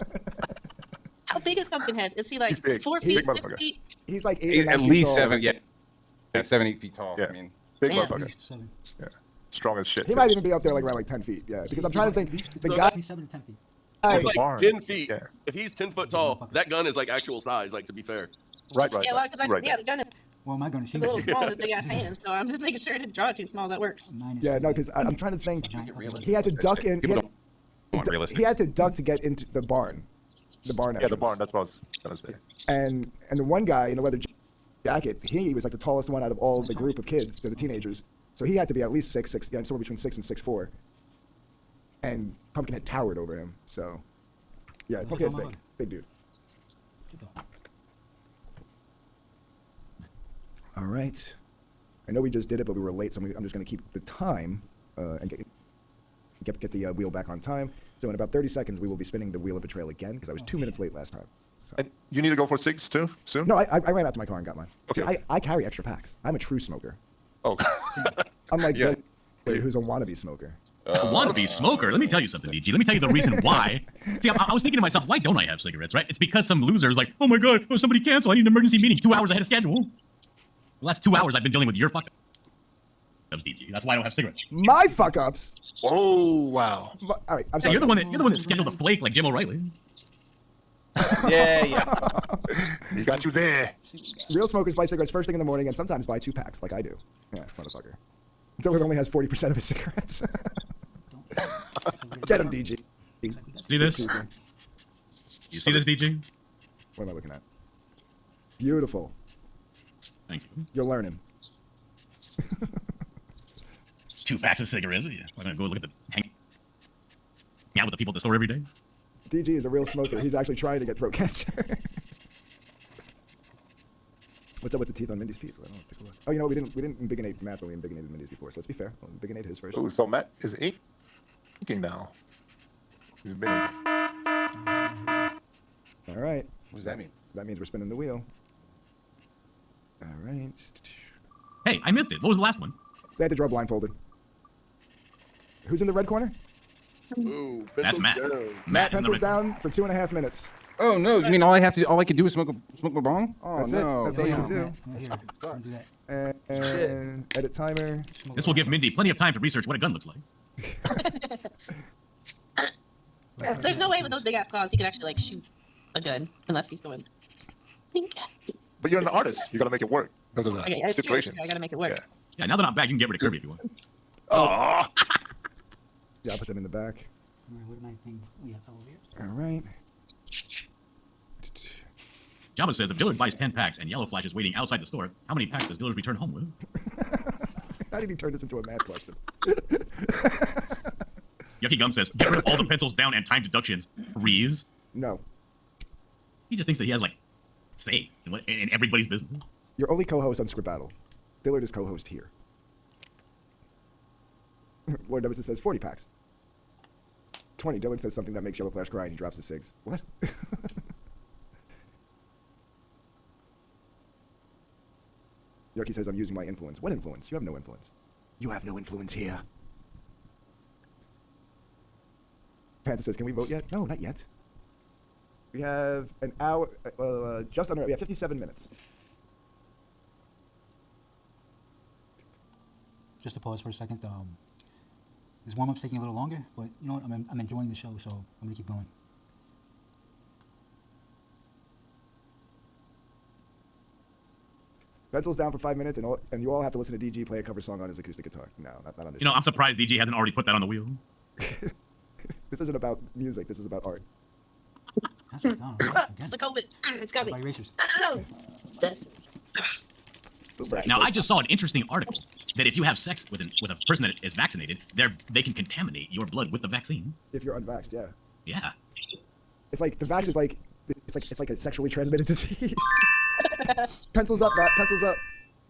How big is Pumpkinhead? Is he like He's big. 4 He's feet, big 6 motherfucker. feet? He's like 8 or 9 At feet least tall. 7. Yeah, 7, 8 feet tall. Yeah. I mean, Big Damn. At motherfucker. least 7. Strong as shit. He might even be up there like around like 10 feet. Yeah, because I'm trying to think. The So guy. He's 7 to 10 feet. He's the barn. like 10 feet. Yeah. If he's 10 foot tall, that gun is like actual size. Like to be fair. Right. Yeah, well, because right. yeah, the gun Well, my gun is is huge. a little small in his big ass hand, so I'm just making sure to draw it too small. That works. Mine is Yeah, no, 7 because I'm trying to think. Giant fucking He had to duck in. He people had, don't want realistic. he had to duck to get into the barn. The barn. Yeah, the entrance. barn. That's what I was gonna say. And the one guy in a leather jacket, he was like the tallest one out of all the group of kids, the teenagers. So he had to be at least 6'6", yeah, somewhere between 6 and 6'4". And Pumpkinhead towered over him. So, yeah, Pumpkinhead's big dude. All right. I know we just did it, but we were late, so I'm just going to keep the time and get the wheel back on time. So in about 30 seconds, we will be spinning the wheel of betrayal again because I was 2 minutes late last time. So. And you need to go for 6 too soon? No, I ran out to my car and got mine. Okay. See, I carry extra packs. I'm a true smoker. Oh. Unlike Yeah. Billy, who's a wannabe smoker. Wannabe smoker. Let me tell you something, DG. Let me tell you the reason why. See, I was thinking to myself, why don't I have cigarettes, right? It's because some loser's like, oh my God, oh, somebody cancel. I need an emergency meeting 2 hours ahead of schedule. The last 2 hours I've been dealing with your fuck ups, DG. That's why I don't have cigarettes. My fuck ups. Oh wow. All right, I'm Yeah, sorry. you're the one that scheduled the flake like Jim O'Reilly. Yeah. He got you there. Real smokers buy cigarettes first thing in the morning and sometimes buy 2 packs, like I do. Yeah, motherfucker. Dylan only has 40% of his cigarettes. Get him, DG. See this? You see this, DG? What am I looking at? Beautiful. Thank you. You're learning. 2 packs of cigarettes. Yeah. I'm gonna go look at hang out with the people at the store every day. DG is a real smoker. He's actually trying to get throat cancer. What's up with the teeth on Mindy's piece? Let's take a look. Oh, you know, we didn't imbigonate Matt's, but we imbiginated Mindy's before. So let's be fair. We'll imbigonate his first. Oh, so Matt is inking now. He's big. All right. What does that mean? That means we're spinning the wheel. All right. Hey, I missed it. What was the last one? They had to draw blindfolded. Who's in the red corner? Ooh, That's pencils Matt. down. Matt in the Pencils red. down for 2.5 minutes. Oh no! You mean all I could do is smoke my bong? Oh That's no! it. That's all you damn. can do. Here, don't do that. And edit timer. This will give Mindy plenty of time to research what a gun looks like. There's no way with those big ass claws he could actually like shoot a gun unless he's going. Think. But you're an artist. You gotta make it work. Those are the Okay, it's true. situations. I gotta make it work. Yeah. Yeah, now that I'm back, you can get rid of Kirby if you want. Oh. Yeah, I'll put them in the back. What am I thinking? Yeah, over here. All right. Jabba says if Dillard buys 10 packs and Yellow Flash is waiting outside the store, how many packs does Dillard return home with? How did he turn this into a math question? Yucky Gum says, get rid of all the pencils down and time deductions. Freeze. No. He just thinks that he has, like, say in everybody's business. You're only co-host on Script Battle. Dillard is co-host here. Lord Nemesis says 40 packs. 20. Dillard says something that makes Yellow Flash cry and he drops his cigs. What? Yucky says I'm using my influence. What influence? You have no influence. You have no influence here. Panther says, can we vote yet? No, not yet. We have an hour, just under, we have 57 minutes. Just to pause for a second. This warm-up's taking a little longer, but you know what? I'm enjoying the show, so I'm gonna keep going. Pencils down for 5 minutes, and you all have to listen to DG play a cover song on his acoustic guitar. No, not on this. You know, I'm surprised DG hasn't already put that on the wheel. This isn't about music. This is about art. That's what I'm doing. It's the COVID. It's got me. By erasers. That's- Now, I just saw an interesting article that if you have sex with a person that is vaccinated, they can contaminate your blood with the vaccine. If you're unvaxxed, yeah. Yeah. It's like the vax is like it's like a sexually transmitted disease. Pencils up, Matt. Pencils up.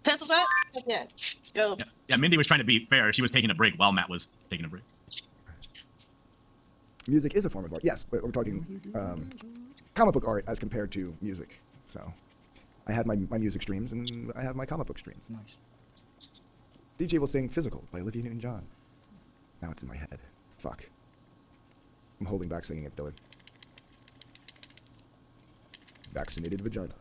Pencils up? Yeah. Let's go. Yeah, Mindy was trying to be fair. She was taking a break while Matt was taking a break. Music is a form of art. Yes, but we're talking comic book art as compared to music. So I have my music streams and I have my comic book streams. Nice. DJ will sing Physical by Olivia Newton-John. Now it's in my head. Fuck. I'm holding back singing it, Dylan. Vaccinated vagina.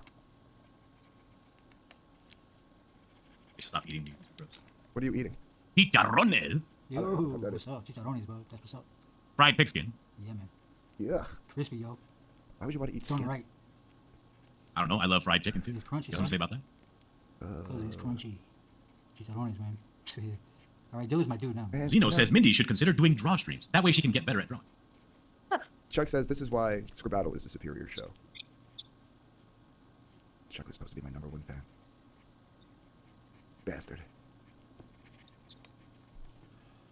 Stop eating these. Gross. What are you eating? Chicharrones. Yo, know what that what's is. up? Chicharrones, bro. That's what's up. Fried pigskin. Yeah, man. Yeah. Crispy, yo. Why would you want to eat Done skin? right. I don't know. I love fried chicken too. It's crunchy, Got something to say about that? Because it's crunchy. Chicharrones, man. All right, Dillard's my dude now. Man, Zeno yeah. says Mindy should consider doing draw streams. That way she can get better at drawing. Chuck says this is why Scribbattle is the superior show. Chuck was supposed to be my #1 fan. Bastard.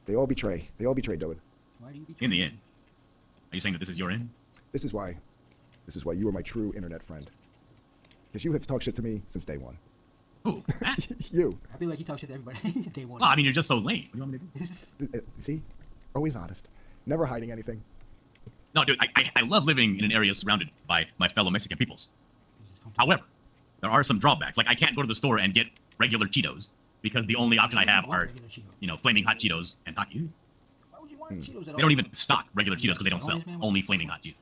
They all betray. They all betray, Dylan. Why do you In the end, are you saying that this is your end? This is why. This is why you are my true internet friend. Because you have talked shit to me since day one. Who? Matt? You. I feel like he talks shit to everybody. Day one. Well, I mean, you're just so lame. What do you want me to do? See? Always honest. Never hiding anything. No, dude, I love living in an area surrounded by my fellow Mexican peoples. However, there are some drawbacks. Like, I can't go to the store and get regular Cheetos because the only option I have are, flaming hot Cheetos and Takis. Why would you want Cheetos at all? They don't even stock regular Cheetos because they don't sell. Only flaming hot Cheetos.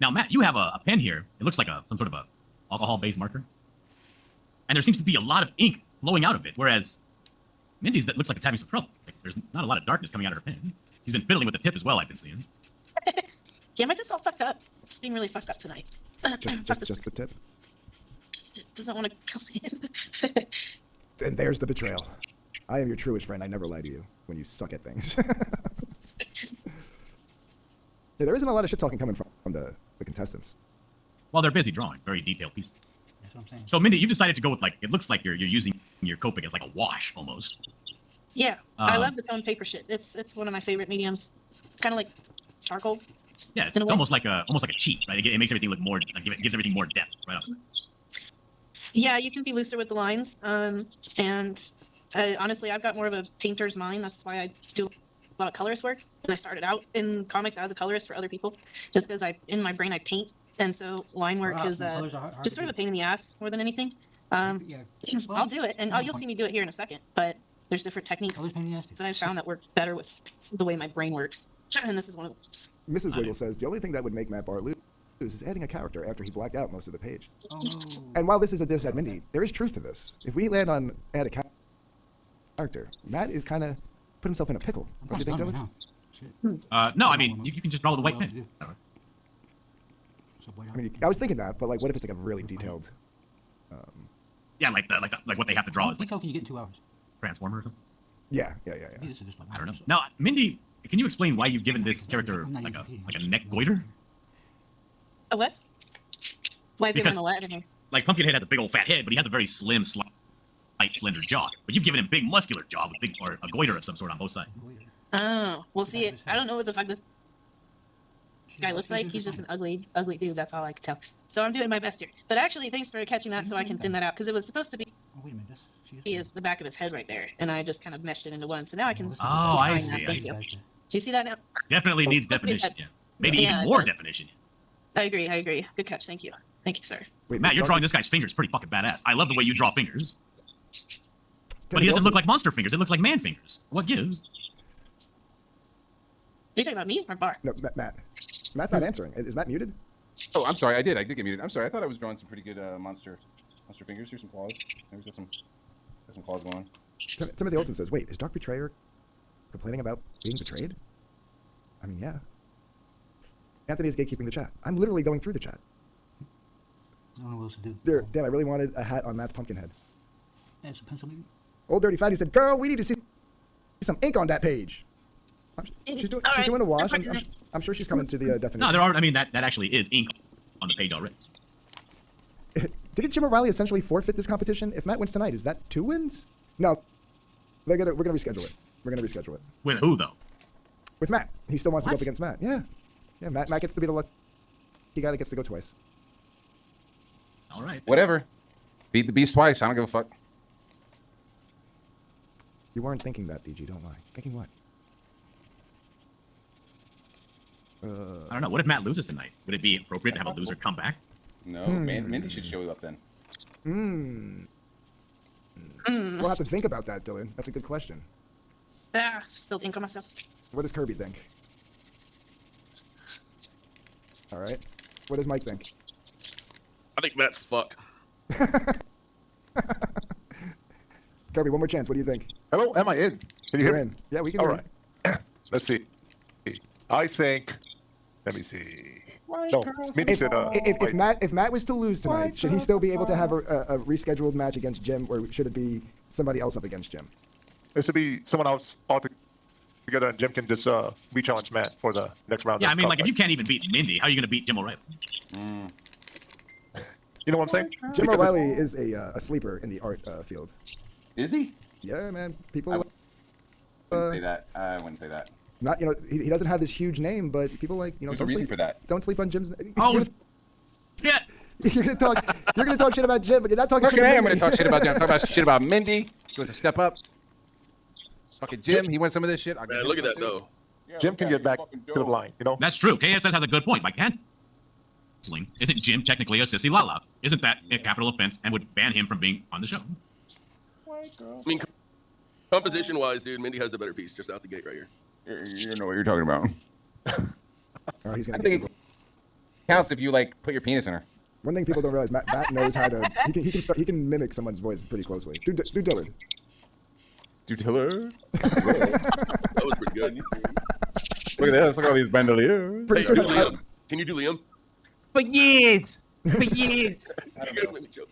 Now, Matt, you have a pen here. It looks like some sort of a alcohol-based marker. And there seems to be a lot of ink flowing out of it, whereas Mindy's that looks like it's having some trouble. Like, there's not a lot of darkness coming out of her pen. She's been fiddling with the tip as well, I've been seeing. Yeah, my tip's all fucked up. It's being really fucked up tonight. Just the tip. Just doesn't want to come in. And there's the betrayal. I am your truest friend. I never lie to you when you suck at things. Yeah, there isn't a lot of shit talking coming from the contestants. Well, they're busy drawing very detailed pieces. That's what I'm saying. So, Mindy, you decided to go with, like, it looks like you're using your Copic as like a wash almost. Yeah, I love the tone paper shit. It's one of my favorite mediums. It's kind of like charcoal. Yeah, it's almost like a cheat, right? It makes everything look more, like, it gives everything more depth, right? Up. Yeah, you can be looser with the lines. And honestly, I've got more of a painter's mind. That's why I do a lot of colorist work. And I started out in comics as a colorist for other people, just because in my brain I paint, and so line work is just sort of a pain in the ass more than anything. I'll do it, and you'll see me do it here in a second. But there's different techniques that I've found that work better with the way my brain works, and this is one of them. Mrs. Wiggle says the only thing that would make Matt Bahr lose is adding a character after he blacked out most of the page. Oh. And while this is a diss at Mindy, there is truth to this. If we land on add a character, Matt is kind of put himself in a pickle. Don't you think, Dylan? No, I mean, you can just draw with a white pen. I mean, I was thinking that, but like, what if it's like a really detailed? Yeah, like what they have to draw How is much like detail can you get in 2 hours? Transformer or something. Yeah. I don't know. Now, Mindy, can you explain why you've given this character like a neck goiter? A what? Why have you Because- given him a what? I don't know. Like, Pumpkinhead has a big old fat head, but he has a very slim, slight, slender jaw. But you've given him big muscular jaw with or a goiter of some sort on both sides. Oh, well, see, I don't know what the fuck this guy looks like. He's just an ugly dude. That's all I can tell. So I'm doing my best here. But actually, thanks for catching that so I can thin that out, because it was supposed to be Oh, wait a minute. is the back of his head right there, and I just kind of meshed it into one. So now I can. Oh, just I find see, that. I Thank see. you. Do you see that now? Definitely needs supposed to be definition. that- Yeah, maybe Yeah, even it more does. definition. I agree. Good catch. Thank you, sir. Wait, Matt, you're Dark- drawing this guy's fingers pretty fucking badass. I love the way you draw fingers. But Dylan, he doesn't also- look like monster fingers. It looks like man fingers. What gives? Are you talking about me or Bahr? No, Matt. Matt's not answering. Is Matt muted? Oh, I'm sorry. I did get muted. I'm sorry. I thought I was drawing some pretty good monster fingers. Here's some claws. There's got some claws going on. Timothy Olsen says, "Wait, is Dark Betrayer complaining about being betrayed?" I mean, yeah. Anthony is gatekeeping the chat. I'm literally going through the chat. I don't know what else to do. Dear Dan, I really wanted a hat on Matt's pumpkin head. Yeah, it's a pencil maybe. Old Dirty Fatty said, "Girl, we need to see some ink on that page." She's doing a wash. I'm sure she's coming to the definition. No, there are. I mean, that actually is ink on the page already. Didn't Jim O'Reilly essentially forfeit this competition? If Matt wins tonight, is that 2 wins? No. We're gonna reschedule it. We're gonna reschedule it. With who though? With Matt. He still wants to go What? up against Matt. Yeah. Yeah, Matt gets to be the lucky guy that gets to go twice. All right. Whatever. Beat the beast twice. I don't give a fuck. You weren't thinking that, DG, don't lie. Thinking what? I don't know. What if Matt loses tonight? Would it be appropriate to have a loser come back? No, Mindy should show you up then. We'll have to think about that, Dylan. That's a good question. Ah, spilled ink on myself. What does Kirby think? All right. What does Mike think? I think Matt's fuck. Kirby, one more chance. What do you think? Hello, am I in? Can you hear You're me? in. Yeah, we can All hear right. Let's see. I think. Let me see. No, Mindy said. If Matt was to lose tonight, should he still be able to have a rescheduled match against Jim, or should it be somebody else up against Jim? It should be someone else altogether, and Jim can just re-challenge Matt for the next round. Yeah, I of mean, Cup like, if fight. you can't even beat Mindy, how are you going to beat Jim O'Reilly? You know what I'm saying? Jim Because O'Reilly is a sleeper in the art field. Is he? Yeah, man. People wouldn't say that. I wouldn't say that. Not, he doesn't have this huge name, but people like, There's a reason for that. Don't sleep on Jim's. Oh, shit. You're gonna talk shit about Jim, but you're not talking shit about Okay, Mindy. I'm gonna talk shit about Jim. I'm talking about shit about Mindy. She wants to step up. Fucking Jim, he wants some of this shit. Man, look at that though. Jim can get back to the line, That's true. KSS has a good point. By canceling, isn't Jim technically a sissy lala? Isn't that a capital offense and would ban him from being on the show? I mean, composition-wise, dude, Mindy has the better piece just out the gate right here. You know what you're talking about. Oh, he's I gonna think it counts if you like put your penis in her. One thing people don't realize, Matt knows how to. He can mimic someone's voice pretty closely. Do Dylan. Do Tiller. That was pretty good. Look at this. Look at all these bandoliers. Pretty Hey, soon, do Liam. Can you do Liam? For years. For years. You gotta let me joke.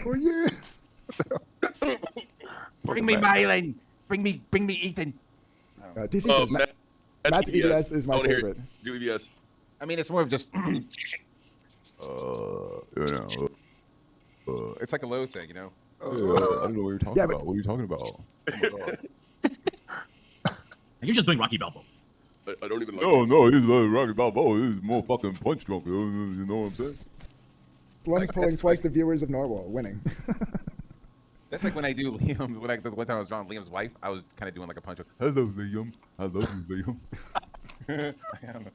Oh yes. Bring me Mylan. Bring me Ethan. DC Oh, says Matt's EBS is my I wanna hear favorite. it. Do EBS. I mean, it's more of just. It's like a low thing, I don't know what you're talking Yeah, but- about. What are you talking about? Oh my God. You're just doing Rocky Balboa. I don't even like No, he's Rocky Balboa. He's more fucking punch drunk. You know what I'm saying? Slum's pulling twice the viewers of Narwhal, winning. That's like when I do Liam. The one time I was drawing Liam's wife, I was kind of doing like a punch. Hello, Liam. I love you, Liam. I don't know.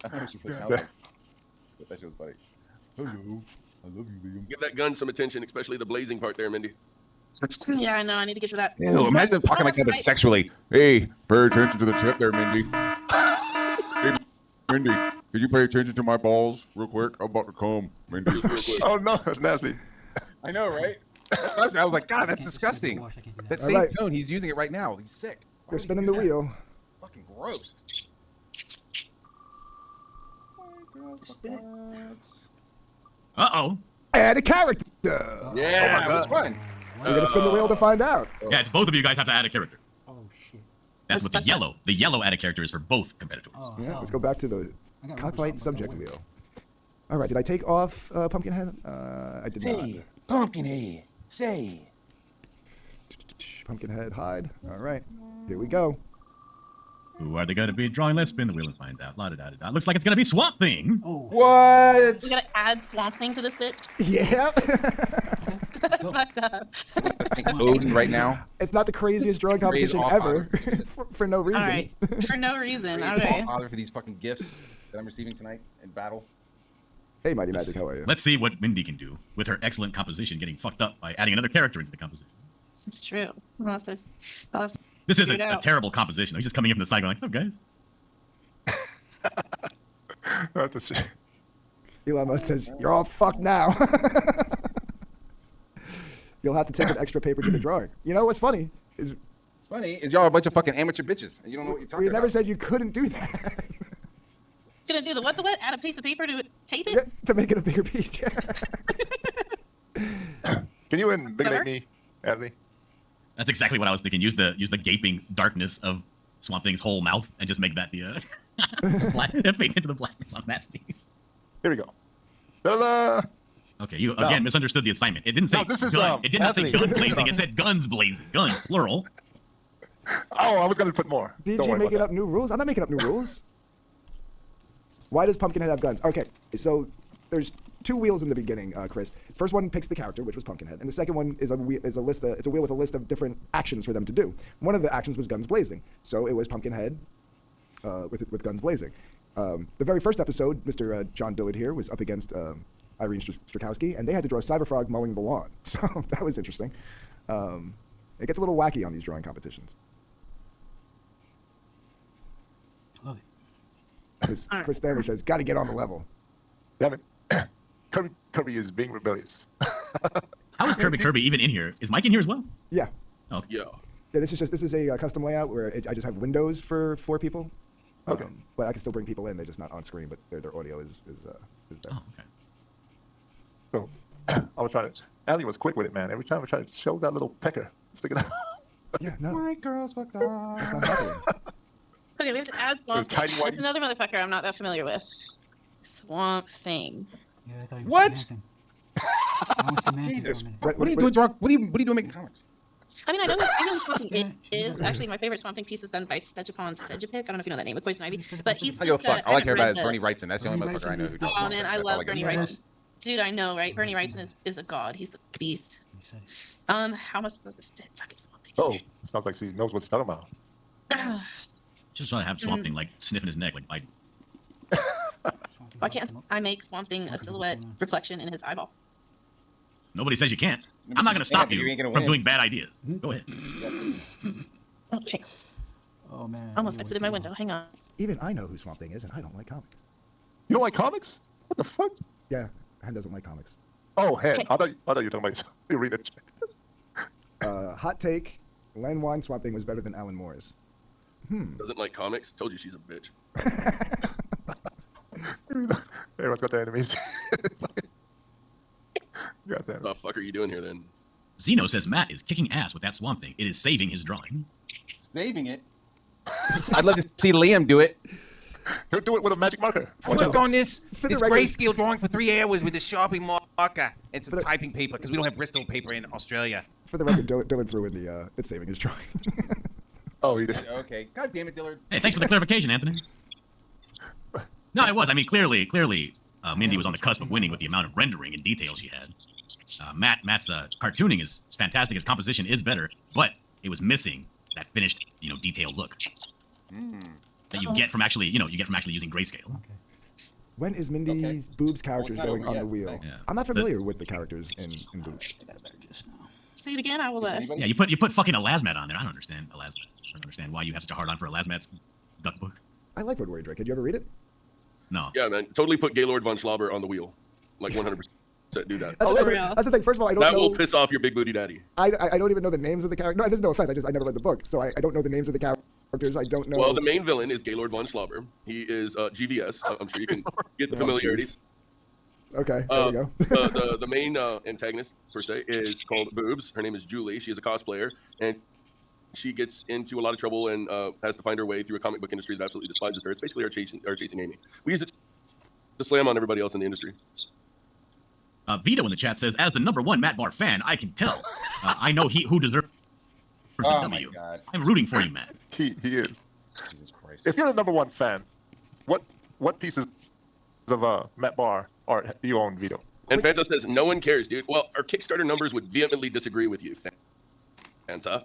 I don't know if she put sound like, but that shit was funny. Hello, I love you, Liam. Give that gun some attention, especially the blazing part there, Mindy. Yeah, I know. I need to get to that. Ew, imagine talking like that, but sexually. Hey, pay attention to the tip there, Mindy. Hey, Mindy, could you pay attention to my balls real quick? I'm about to come, Mindy. Just real quick. Oh no, that's nasty. I know, right? I was like, God, that's disgusting. That same Alright. tone, he's using it right now. He's sick. Why You're would he spinning do the that? wheel. Fucking gross. Uh-oh. Add a character. Yeah, God. which one? We're gonna spin the wheel to find out. Yeah, it's both of you guys have to add a character. Oh shit. That's what the yellow add a character is for both competitors. Oh, Yeah, hell let's go back to the I got cockfight rules, subject I'm not wheel. All right, did I take off Pumpkinhead? I did not. Pumpkinhead, say. Pumpkinhead, hide. All right, here we go. Who are they going to be drawing? Let's spin the wheel and find out. La-da-da-da-da. Looks like it's going to be Swamp Thing. Oh. What? We gotta add Swamp Thing to this bitch. Yeah. That's fucked up. Odin right now. It's not the craziest drawing Raise competition off ever for no reason. All right, for no reason. All Praise right. all Father for these fucking gifts that I'm receiving tonight in battle. Hey, Mighty Magic, how are you? Let's see what Mindy can do with her excellent composition getting fucked up by adding another character into the composition. It's true. I'll have to This isn't figure it a out. terrible composition. He's just coming in from the side going like, what's up, guys? That's a shit. Elon Musk says, you're all fucked now. You'll have to take an extra paper to the drawing. You know what's funny? Is It's funny is y'all a bunch of fucking amateur bitches and you don't know what you're talking we about. never said you couldn't do that. Gonna do the what? Add a piece of paper to tape it? Yeah, to make it a bigger piece. Yeah. Can you invigorate me, Adley? That's exactly what I was thinking. Use the gaping darkness of Swamp Thing's whole mouth and just make that the fade into the blackness on Matt's piece. Here we go. Ta-da! Okay, you No. again misunderstood the assignment. It didn't say No, this is, gun. It did not say Anthony. gun blazing. It said guns blazing. Guns plural. Oh, I was gonna put more. Don't DG worry making about up new rules? I'm not making up new rules. Why does Pumpkinhead have guns? Okay, so there's two wheels in the beginning, Chris. First one picks the character, which was Pumpkinhead, and the second one is a wheel with a list of different actions for them to do. One of the actions was guns blazing, so it was Pumpkinhead with guns blazing. The very first episode, Mr. John Dillard here was up against Irene Strakowski, and they had to draw Cyberfrog mowing the lawn. So that was interesting. It gets a little wacky on these drawing competitions. Love it. Chris Stanley says, "Got to get on the level." Damn it. Kirby is being rebellious. How is Kirby even in here? Is Mike in here as well? Yeah. Okay. Yeah. Yeah, this is a custom layout where I just have windows for 4 people. Okay. But I can still bring people in. They're just not on screen, but their audio is there. Oh, okay. So I was trying to. Adley was quick with it, man. Every time I try to show that little pecker, stick it out. Yeah, no, My girls fucked it's up. not happening. Okay, we have to add Swamp Those tidy Thing. There's whities. another motherfucker I'm not that familiar with. Swamp Thing. Yeah, I thought you What? were dancing. I was dancing for a Jesus. minute. What are you doing? What are you doing making comics? I mean, I know Swamp Thing is actually my favorite Swamp Thing piece is done by Stejapon Sejapic. I don't know if you know that name with Poison Ivy, but he's I go just. fuck. All I care about is the- Bernie Wrightson. That's the only Bernie motherfucker I know who Wrightson does is- Oh Swamp man, Thing. I That's all love give Bernie a fuck Wrightson. about. Dude, I know, right? Bernie Wrightson is a god. He's the beast. How am I supposed to fit fucking Swamp Thing? Oh, sounds like she knows what she's talking about. Just trying to have Swamp Thing like sniffing his neck, like Biden. Why can't I make Swamp Thing a silhouette reflection in his eyeball? Nobody says you can't. I'm not going to stop but you you ain't gonna from win. doing bad ideas. Go ahead. Okay. Oh man. Almost exited my window. Hang on. Even I know who Swamp Thing is, and I don't like comics. You don't like comics? What the fuck? Yeah, Hen doesn't like comics. Oh, head. Okay. I thought you were talking about the arena. Hot take: Len Wein Swamp Thing was better than Alan Moore's. Doesn't like comics. Told you she's a bitch. Everyone's got their enemies. God damn. What the fuck are you doing here then? Zeno says Matt is kicking ass with that Swamp Thing. It is saving his drawing. Saving it. I'd love to see Liam do it. He'll do it with a magic marker. Work on this For the record- grayscale drawing for 3 hours with a Sharpie marker and some typing paper because we don't have Bristol paper in Australia. For the record, Dylan threw in the it's saving his drawing. Oh, he did. Okay. God damn it, Dillard. Hey, thanks for the clarification, Anthony. No, it was. I mean, clearly, Mindy was on the cusp of winning with the amount of rendering and detail she had. Matt's cartooning is fantastic. His composition is better, but it was missing that finished, detailed look that you get from actually, using grayscale. When is Mindy's boobs characters not going over on yet. the wheel? Yeah. I'm not familiar with the characters in boobs. Say it again. I will. Yeah, you put fucking Elasmat on there. I don't understand Elasmat. I don't understand why you have such a hard on for Elasmat's duck book. I like Woodward Drake. Did you ever read it? No. Yeah, man. Totally put Gaylord von Schlauber on the wheel. Like 100% do that. That's, Oh, that's, for real? that's the thing. First of all, I don't That know. will piss off your big booty daddy. I don't even know the names of the characters. No, there's no offense. I never read the book, so I don't know the names of the characters. I don't know. Well, the main villain is Gaylord von Schlauber. He is GVS. I'm sure you can get the familiarities. Okay, there we go. The main antagonist per se is called Boobs. Her name is Julie. She is a cosplayer, and she gets into a lot of trouble and has to find her way through a comic book industry that absolutely despises her. It's basically our chasing Amy. We use it to slam on everybody else in the industry. Vito in the chat says, as the #1 Matt Bahr fan, I can tell. I know who deserves a Oh my W. God. I'm rooting for you, Matt. He is. Jesus Christ. If you're the #1 fan, what pieces of Matt Bahr art do you own, Vito? And Fanta says, no one cares, dude. Well, our Kickstarter numbers would vehemently disagree with you, Fanta.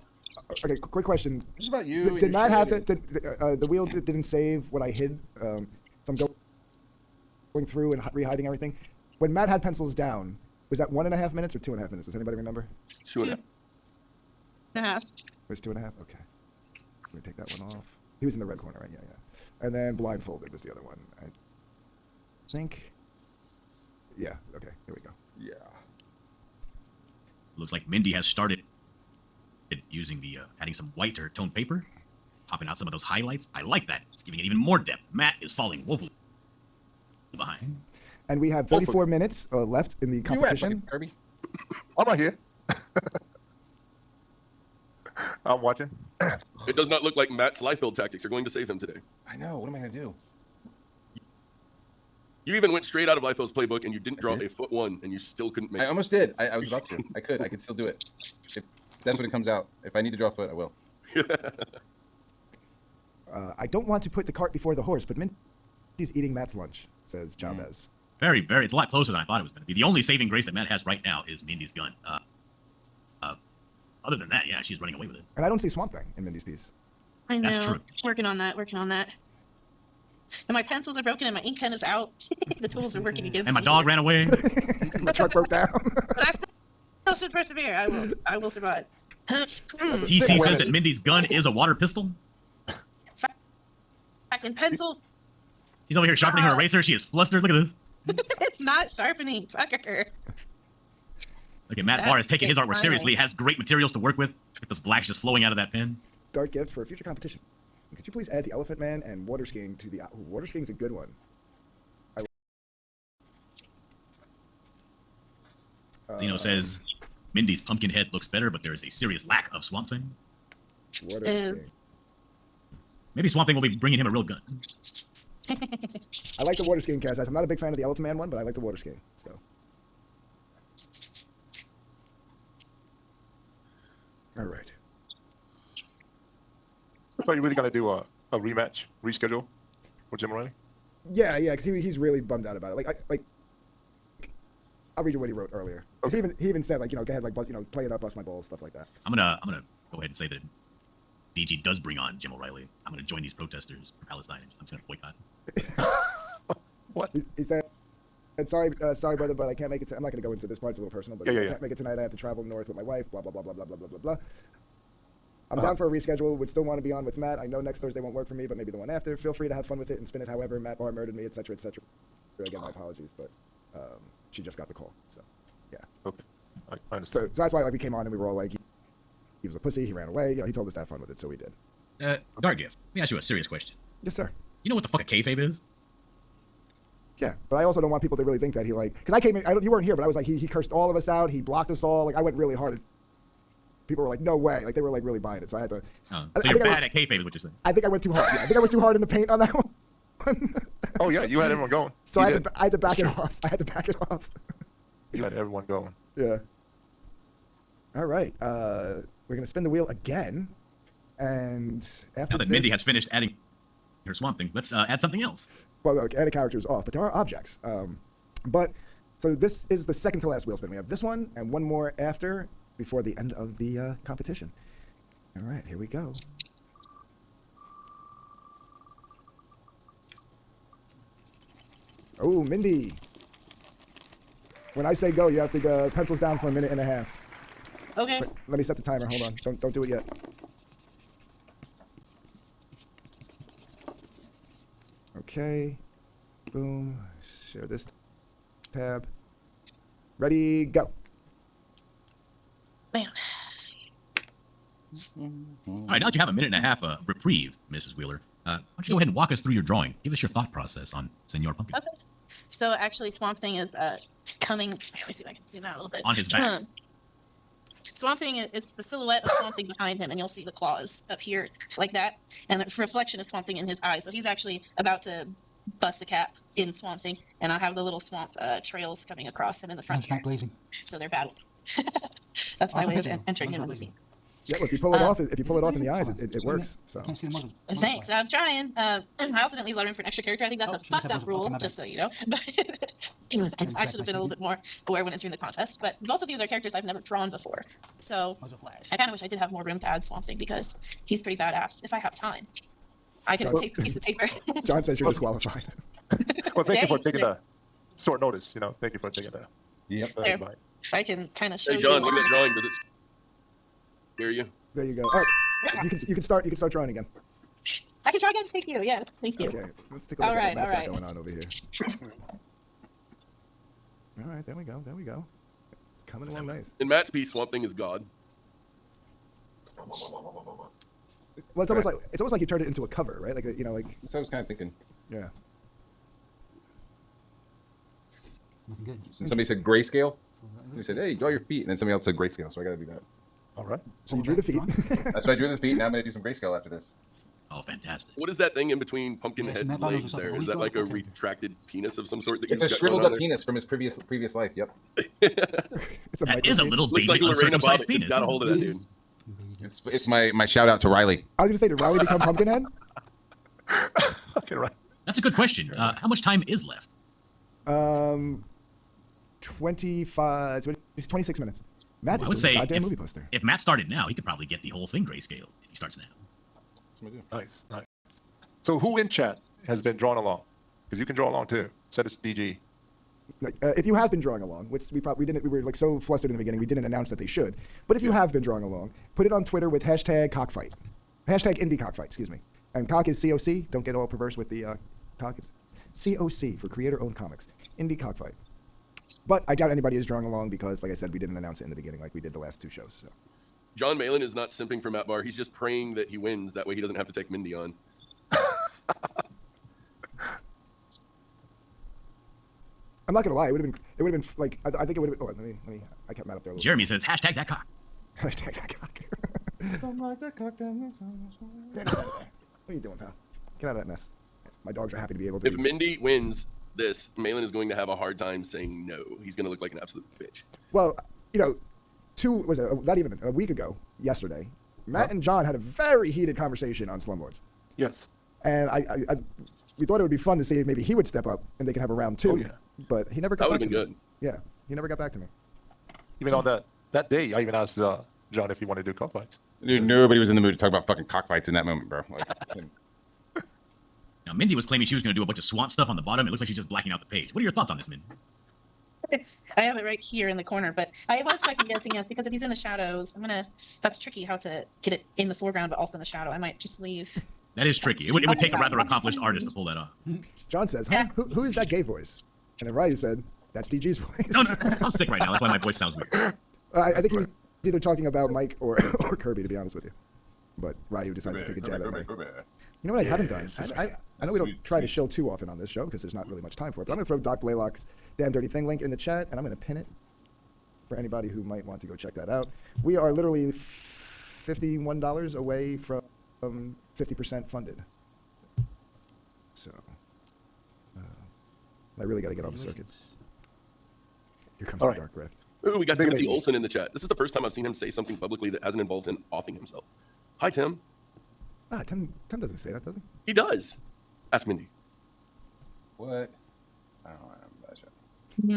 Okay, quick question. This is about you. Did Matt have the wheel didn't save what I hid? So I'm going through and rehiding everything. When Matt had pencils down, was that 1.5 minutes or 2.5 minutes? Does anybody remember? 2.5. It was 2.5. Okay. Let me take that one off. He was in the red corner, right? Yeah, yeah. And then blindfolded was the other one. I think. Yeah. Okay. Here we go. Yeah. Looks like Mindy has started using the adding some white to her toned paper, popping out some of those highlights. I like that. It's giving it even more depth. Matt is falling woefully behind. And we have 34 minutes left in the competition. Kirby. I'm right here. I'm watching. It does not look like Matt's life build tactics are going to save him today. I know. What am I gonna do? You even went straight out of Life's playbook and you didn't draw a #1 and you still couldn't make I it. almost did. I was about to. I could still do it. If that's when it comes out. If I need to draw a foot, I will. I don't want to put the cart before the horse, but Mindy's eating Matt's lunch, says Jabez. Very, very. It's a lot closer than I thought it was going to be. The only saving grace that Matt has right now is Mindy's gun. Other than that, yeah, she's running away with it. And I don't see Swamp Thing in Mindy's piece. I know. That's true. Working on that. And my pencils are broken and my ink pen is out. The tools are working against And my me. dog ran away. My truck broke down. But I still should persevere. I will survive. TC says that Mindy's gun is a water pistol. Fucking pencil. She's over here sharpening her eraser. She is flustered. Look at this. It's not sharpening. Fuck her. Look at Matt Bahr is taking his artwork seriously. Has great materials to work with. Look at this black just flowing out of that pen. DarkGift for a future competition. Could you please add the Elephant Man and water skiing to the... water skiing is a good one. Zeno says Mindy's pumpkin head looks better, but there is a serious lack of Swamp Thing. Water Is. skiing. Maybe Swamp Thing will be bringing him a real gun. I like the water skiing cast. I'm not a big fan of the Elephant Man one, but I like the water skiing. So All right. So you really gonna do a rematch, reschedule with Jim O'Reilly? Yeah, because he's really bummed out about it. Like, I'll read you what he wrote earlier. 'Cause Okay. he even said, like, go ahead, like, bust, play it up, bust my balls, stuff like that. I'm gonna go ahead and say that DG does bring on Jim O'Reilly. I'm gonna join these protesters for Palestine. I'm just gonna boycott. What? He said, sorry, brother, but I can't make it. I'm not going to go into this part. It's a little personal, but Yeah. I can't make it tonight. I have to travel north with my wife. Blah blah blah blah blah blah blah blah blah. I'm down for a reschedule. Would still want to be on with Matt. I know next Thursday won't work for me, but maybe the one after. Feel free to have fun with it and spin it however. Matt Bahr murdered me, etc., etc. Again, my apologies, but she just got the call, so yeah. Okay, I understand. So that's why, like, we came on and we were all like, he was a pussy. He ran away. He told us to have fun with it, so we did. DarkGift, let me ask you a serious question. Yes, sir. You know what the fuck a kayfabe is? Yeah, but I also don't want people to really think that he, like, because I came in, you weren't here, but I was like, he cursed all of us out. He blocked us all. Like, I went really hard. People were like, no way. Like, they were like really buying it. So I had to. Oh, so you're bad at kayfabe is what you're saying. I think I went too hard. Yeah, I think I went too hard in the paint on that one. Oh yeah, you had everyone going. So You I did. had to back it off. You had everyone going. Yeah. All right. We're gonna spin the wheel again, and after Now that this, Mindy has finished adding her Swamp Thing, let's add something else. well, look, add a character is off, but there are objects. But so this is the second to last wheel spin. We have this one and one more after before the end of the competition. All right, here we go. Oh, Mindy. When I say go, you have to go pencils down for 1.5 minutes. Okay. Wait, let me set the timer. Hold on. Don't do it yet. Okay. Boom. Share this tab. Ready, go. Bam. All right, now that you have 1.5 minutes reprieve, Mrs. Wheeler, why don't you go ahead and walk us through your drawing? Give us your thought process on Senor Pumpkin. Okay. So actually, Swamp Thing is coming. Let me see if I can zoom out a little bit. On his back. Swamp Thing is the silhouette of Swamp Thing behind him, and you'll see the claws up here like that, and the reflection of Swamp Thing in his eyes. So he's actually about to bust a cap in Swamp Thing, and I'll have the little swamp trails coming across him in the front here. Blazing. So they're battling. That's my way of entering him in the scene. Yeah, well, if you pull it off, in the eyes, it works. So. Can't see the muzzle. Thanks. I'm trying. I also didn't leave a lot of room for an extra character. I think that's a fucked up rule, just so you know. But I should have been a little bit more aware when entering the contest. But both of these are characters I've never drawn before. So I kind of wish I did have more room to add Swamp Thing because he's pretty badass. If I have time, I can take a piece of paper. John says you're disqualified. Well, thank you for Thanks. taking the short notice. Thank you for taking that. Yep. There. If I can kind of show Hey John, you. look at that drawing. Does it scare you? There you go. All right, you can start drawing again. I can try again. Thank you. Yes, thank you. Okay, let's take a look All at right, what Matt's got all right. going on over here. All right, there we go. Coming along nice. In Matt's piece, Swamp Thing is God. Well, it's almost like you turned it into a cover, right? Like like So I was kind of thinking. yeah. Looking good. Somebody said grayscale. They said, "Hey, draw your feet," and then somebody else said grayscale. So I got to do that. All right. So you drew the feet. That's why I drew the feet. Now I'm gonna do some grayscale after this. Oh, fantastic. What is that thing in between Pumpkinhead's Matt Barnes legs was up there? a Is week that ago? like a Okay. retracted penis of some sort? That It's a you've got shriveled going up on penis from his previous life. Yep. It's a That is a microphone. little there? Looks baby like Lorena uncircumcised Bobbitt penis. got a hold of that dude. It's my shout out to Riley. I was gonna say, did Riley become Pumpkinhead? Okay, right. That's a good question. How much time is left? 26 minutes. Matt I is would doing say a goddamn if, movie poster. if Matt started now, he could probably get the whole thing grayscale if he starts now. That's what I do. Nice. So who in chat has been drawn along? Because you can draw along too. Said it's DG. Like, if you have been drawing along, which we were like so flustered in the beginning, we didn't announce that they should. But if you have been drawing along, put it on Twitter with hashtag cockfight, hashtag indie cockfight, excuse me. And cock is COC. Don't get all perverse with the cock. It's COC for creator-owned comics. Indie cockfight. But I doubt anybody is drawing along because, like I said, we didn't announce it in the beginning like we did the last two shows. So. John Malin is not simping for Matt Bahr. He's just praying that he wins. That way he doesn't have to take Mindy on. I'm not gonna lie. It would have been like I think it would have been. Oh, let me. I kept Matt up there. A little Jeremy says, hashtag that cock. bit. Hashtag that cock. What are you doing, pal? Get out of that mess. My dogs are happy to be able to. If Mindy wins this, Malin is going to have a hard time saying no. He's going to look like an absolute bitch. Well, not even a week ago, yesterday, Matt and John had a very heated conversation on Slumlords. Yes. And we thought it would be fun to see if maybe he would step up and they could have a round 2. Oh, yeah. But he never got That back to would've me. been Yeah, he never got back to me. Even on that day, I even asked John if he wanted to do cockfights. Dude, nobody was in the mood to talk about fucking cockfights in that moment, bro. Like, Now, Mindy was claiming she was going to do a bunch of swamp stuff on the bottom. It looks like she's just blacking out the page. What are your thoughts on this, Mindy? I have it right here in the corner, but I was second guessing yes because if he's in the shadows, that's tricky how to get it in the foreground but also in the shadow. I might just leave. That is tricky. It would take a rather accomplished artist to pull that off. John says, huh? Who is that gay voice? And then Ryu said, that's DG's voice. No, I'm sick right now. That's why my voice sounds weird. I think he was either talking about Mike or Kirby, to be honest with you. But Ryu decided to take a jab at me. You know what I haven't done? I know we don't try to show too often on this show because there's not really much time for it, but I'm going to throw Doc Blaylock's Damn Dirty Thing link in the chat, and I'm going to pin it for anybody who might want to go check that out. We are literally $51 away from 50% funded. So, I really got to get on the circuit. Here comes All the right. Dark Rift. Ooh, we got Big Timothy lady. Olsen in the chat. This is the first time I've seen him say something publicly that hasn't involved him offing himself. Hi, Tim. Tim doesn't say that, does he? He does. Ask Mindy. what? I don't remember that shit.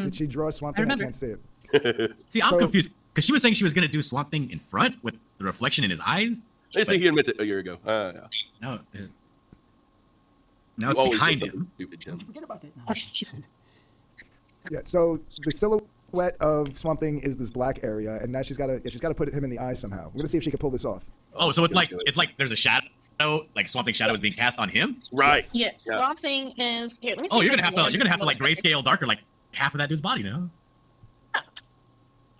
Did she draw Swamp Thing? I remember. can't see it. See, I'm So- confused because she was saying she was going to do Swamp Thing in front with the reflection in his eyes. They say he admits it a year ago. Yeah. Now You it's always behind say something him. Stupid, Tim. Forget about that now. Yeah, so the silhouette of Swamp Thing is this black area, and now she's got to put him in the eye somehow. We're gonna see if she can pull this off. Oh, so it's like there's a shadow, like Swamp Thing shadow is being cast on him. Right. Yes, Yeah. Swamp Thing is here. Let me see Oh, if you're I gonna have can to like grayscale darker like half of that dude's body now.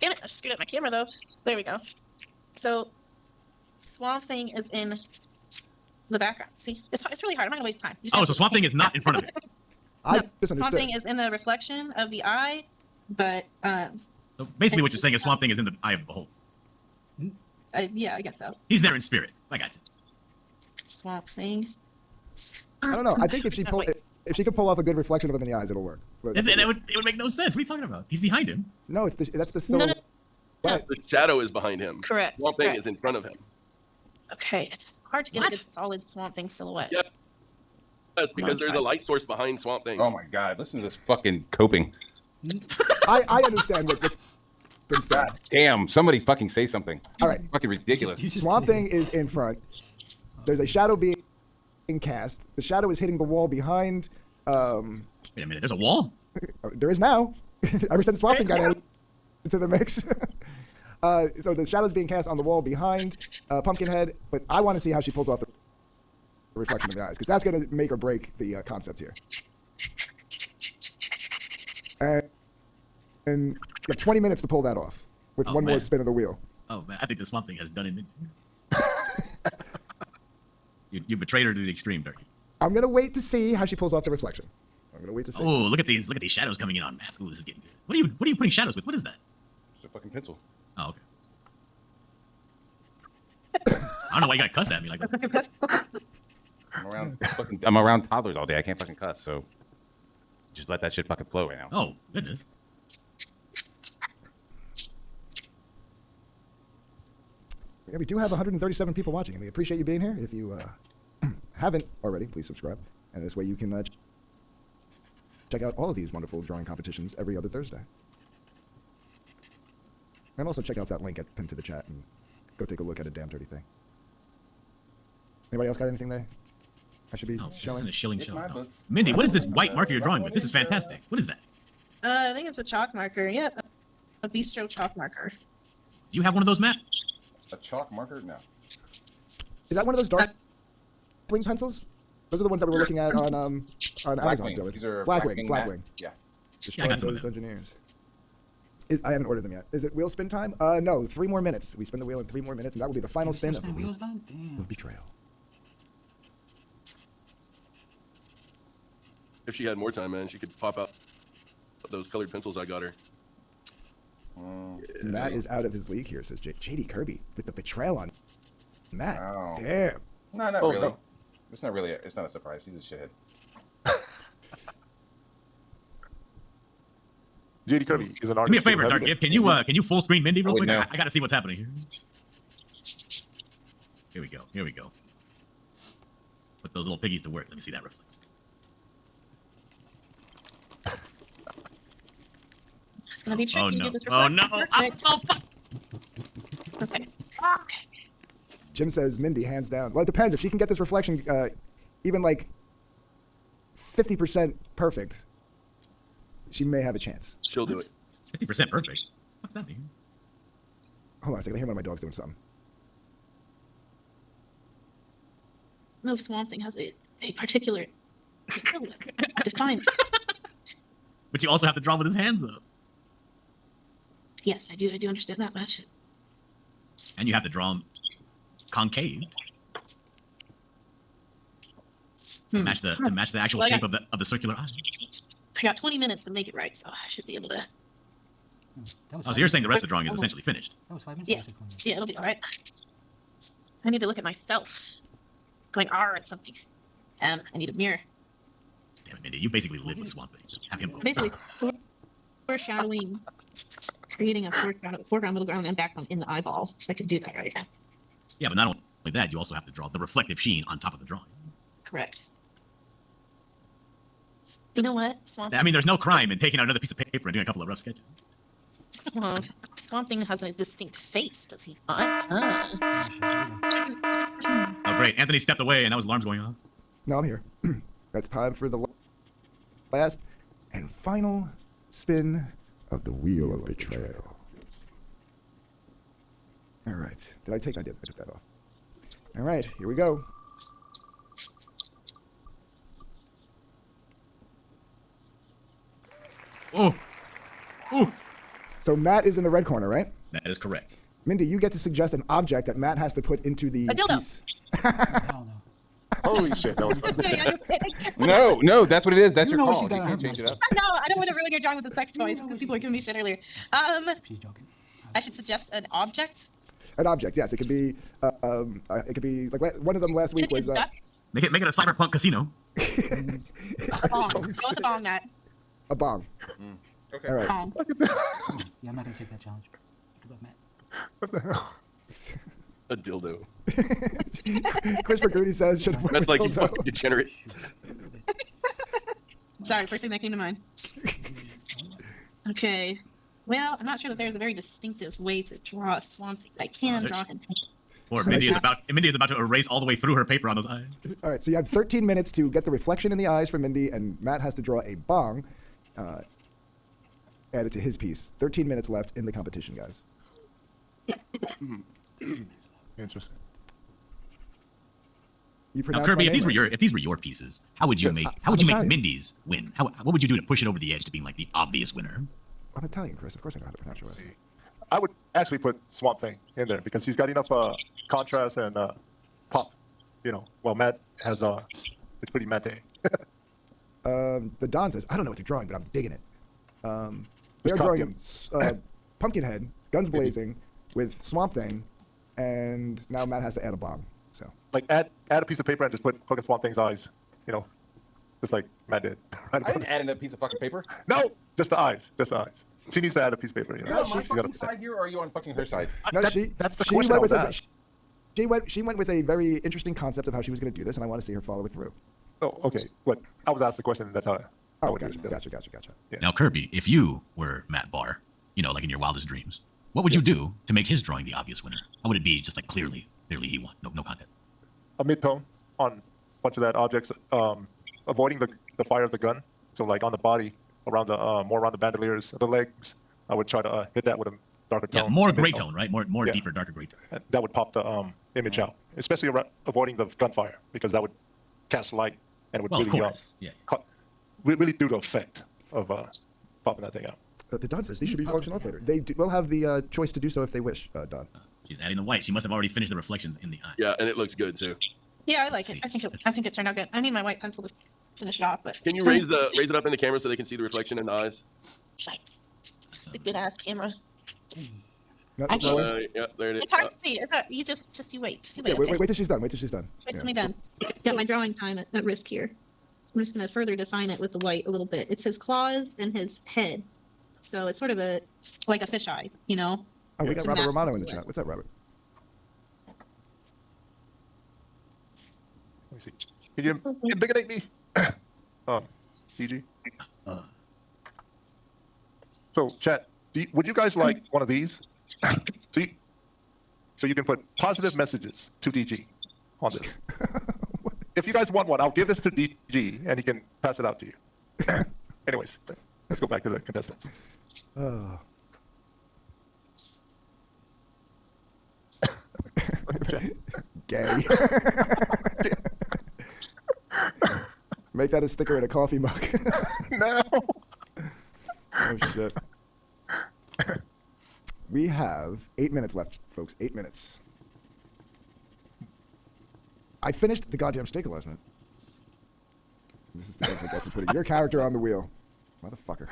Damn it! I screwed up my camera though. There we go. So, Swamp Thing is in the background. See, it's really hard. I'm not gonna waste time. You just Oh, have so to- Swamp Thing is not in front of him. I No, misunderstood. Swamp Thing is in the reflection of the eye, but So basically, what you're saying is Swamp Thing is in the eye of the beholder. yeah, I guess so. He's there in spirit. I got you. Swamp Thing. I don't know. I think if she can pull off a good reflection of him in the eyes, it'll work. But- And it would make no sense. What are you talking about? He's behind him. no, that's the No, no, silhouette. The shadow is behind him. Correct, Swamp Thing correct. is in front of him. Okay, it's hard to get What? a good solid Swamp Thing silhouette. Yeah. Yes, because there's a light source behind Swamp Thing. Oh my god, listen to this fucking coping. I understand what's been said. God damn, somebody fucking say something. All right. Fucking ridiculous. Swamp Thing is in front. There's a shadow being cast. The shadow is hitting the wall behind. Wait a minute. There's a wall. There is now. Ever since Swamp Thing got added into the mix. So the shadow's being cast on the wall behind Pumpkinhead, but I want to see how she pulls off the reflection of the eyes, because that's going to make or break the concept here. And you have 20 minutes to pull that off with Oh, one more man. spin of the wheel. Oh man, I think the Swamp Thing has done it. You betrayed her to the extreme, Turkey. I'm going to wait to see how she pulls off the reflection. I'm going to wait to see. Oh, look at these shadows coming in on Matt. Ooh, this is getting good. What are you putting shadows with? What is that? It's a fucking pencil. Oh, okay. I don't know why you gotta cuss at me like that. I'm around toddlers all day. I can't fucking cuss, so just let that shit fucking flow right now. Oh, goodness. Yeah, we do have 137 people watching, and we appreciate you being here. If you haven't already, please subscribe. And this way you can check out all of these wonderful drawing competitions every other Thursday. And also check out that link pinned to the chat and go take a look at a damn dirty thing. Anybody else got anything there I should be Oh, this showing? isn't a shilling It's show. my No. book. Mindy, what is this white marker you're drawing with? This is fantastic. What is that? I think it's a chalk marker. Yep, a bistro chalk marker. Do you have one of those, Matt? A chalk marker? No. Is that one of those dark wing pencils? Those are the ones that we were looking at on Amazon. Blackwing. Dylan. These are Blackwing. Matt. Blackwing. Yeah. Yeah, I got some of Those them. engineers. I haven't ordered them yet. Is it wheel spin time? No, 3 more minutes. We spin the wheel in 3 more minutes, and that will be the final spin of the wheel Done? Damn. of betrayal. If she had more time, man, she could pop out those colored pencils I got her. Matt is out of his league here, says JD Kirby with the betrayal on Matt. Wow. Damn. No, not Oh, really. no. It's not really. It's not a surprise. He's a shithead. JD Kirby is an Do me a artist. favor, DarkGift. Can you full screen Mindy real wait, quick? no. I gotta see what's happening here. Here we go. Here we go. Put those little piggies to work. Let me see that reflect. It's gonna be tricky Oh to no! get this Oh reflection no! perfect. Oh, fuck. Okay. Okay. Jim says Mindy, hands down. Well, it depends. If she can get this reflection even like 50% perfect, she may have a chance. She'll do it. 50% perfect. What's that mean? Hold on a second. I hear one of my dogs doing something. No, Swamp Thing has a particular silhouette that defines it. But you also have to draw with his hands up, Yes, I do understand that much. and you have to draw him concave to match the actual Well, shape of the circular eye. I got 20 minutes to make it right, so I should be able to. That was Oh, so you're saying the rest of the drawing is essentially finished? That was 5 minutes. Yeah. Yeah, it'll be all right. I need to look at myself, going R at something, and I need a mirror. Damn it, Mindy, you basically live with Swamp Thing. Just have him go. Basically, foreshadowing, creating a foreground, middle ground, and background in the eyeball. So I could do that right. Yeah, but not only that, you also have to draw the reflective sheen on top of the drawing. Correct. You know what, Swamp? I mean, there's no crime in taking out another piece of paper and doing a couple of rough sketches. Swamp Thing has a distinct face, does he not? Oh, great. Anthony stepped away, and that was alarms going off. No, I'm here. That's time for the last and final spin of the Wheel of Betrayal. All right. Did I take? I did. I took that off. All right. Here we go. Oh. Ooh. So Matt is in the red corner, right? That is correct. Mindy, you get to suggest an object that Matt has to put into the A dildo. piece. Hell no. Holy shit, that was Okay, I just, No, that's what it is. That's You your know what call. she You got can't her change it up. no, I don't want to ruin your drawing with the sex toys because people were giving me shit earlier. She's joking. I should suggest an object. An object, yes. It could be. It could be like one of them last week Could be was. a duck. Make it a cyberpunk casino. A bong. Go with a bong, Matt. A bong. Okay. All right. Bong. Yeah, I'm not gonna take that challenge. Good luck, Matt. what the hell? A dildo. Chris McGroody says should have worn That's like you dildo. fucking degenerate. Sorry, first thing that came to mind. Okay. Well, I'm not sure that there's a very distinctive way to draw a Swansea. I can draw him. Or Mindy is about to erase all the way through her paper on those eyes. All right, so you have 13 minutes to get the reflection in the eyes for Mindy, and Matt has to draw a bong added to his piece. 13 minutes left in the competition, guys. Interesting. You Now, pronounce Kirby, my if name these were your pieces, how would you Yes, make I'm Italian. Mindy's win? What would you do to push it over the edge to being like the obvious winner? I'm Italian, Chris. Of course I know how to pronounce your last name. I would actually put Swamp Thing in there because he's got enough contrast and pop. You know, well, Matt has it's pretty matte. The Don says, I don't know what they're drawing, but I'm digging it. They're Just drawing copy Pumpkinhead, guns blazing, with Swamp Thing, and now Matt has to add a bomb. So Like add a piece of paper and just put fucking Swamp Thing's eyes. You know, just like Matt did. I didn't add in a piece of fucking paper. No, just the eyes. Just the eyes. She needs to add a piece of paper. You know, You're on my she's gotta fucking put that. side here, or are you on fucking her side? no, That's the question I was asked. she went with a very interesting concept of how she was going to do this, and I want to see her follow it through. Oh, okay. What? I was asked the question, and that's how. I Oh, would do gotcha, it. gotcha. Yeah. Now, Kirby, if you were Matt Bahr, you know, like in your wildest dreams, what would you do to make his drawing the obvious winner? How would it be just like clearly he won? No content. A mid-tone on a bunch of that objects, avoiding the fire of the gun. So like on the body, around the more around the bandoliers, the legs. I would try to hit that with a darker tone. Yeah, more a gray mid-tone. tone, right? More Yeah. deeper, darker gray tone. And that would pop the image out, especially avoiding the gunfire because that would cast light and it would Well, of really course. Yeah. really do the effect of popping that thing out. The Don says these should be auctioned off later. They will have the choice to do so if they wish, Don. She's adding the white. She must have already finished the reflections in the eye. Yeah, and it looks good too. Yeah, I like See, it. I think it's- it turned out good. I need my white pencil to finish it off, but Can you raise it up in the camera so they can see the reflection in the eyes? Shite. Stupid ass camera. No, I no, can't- wait, Yeah, there it is. It's hard to see. It's not, you just you wait. Just you wait. yeah, wait, okay? wait till she's done. Wait till she's done. Wait Yeah. till me done. Got my drawing time at risk here. I'm just going to further define it with the white a little bit. It's his claws and his head So it's sort of like a fisheye, you know. Oh, we got To Robert map Romano in the into it. chat. What's up, Robert? Let me see. Can you embiggenate me? DG. So, chat, would you guys like one of these? So you can put positive messages to DG on this. If you guys want one, I'll give this to DG and he can pass it out to you. Anyways, let's go back to the contestants. Oh. Gay. Make that a sticker in a coffee mug. No. Oh shit. We have 8 minutes left, folks. 8 minutes. I finished the goddamn steak last night. This is the thanks I get for putting your character on the wheel, motherfucker.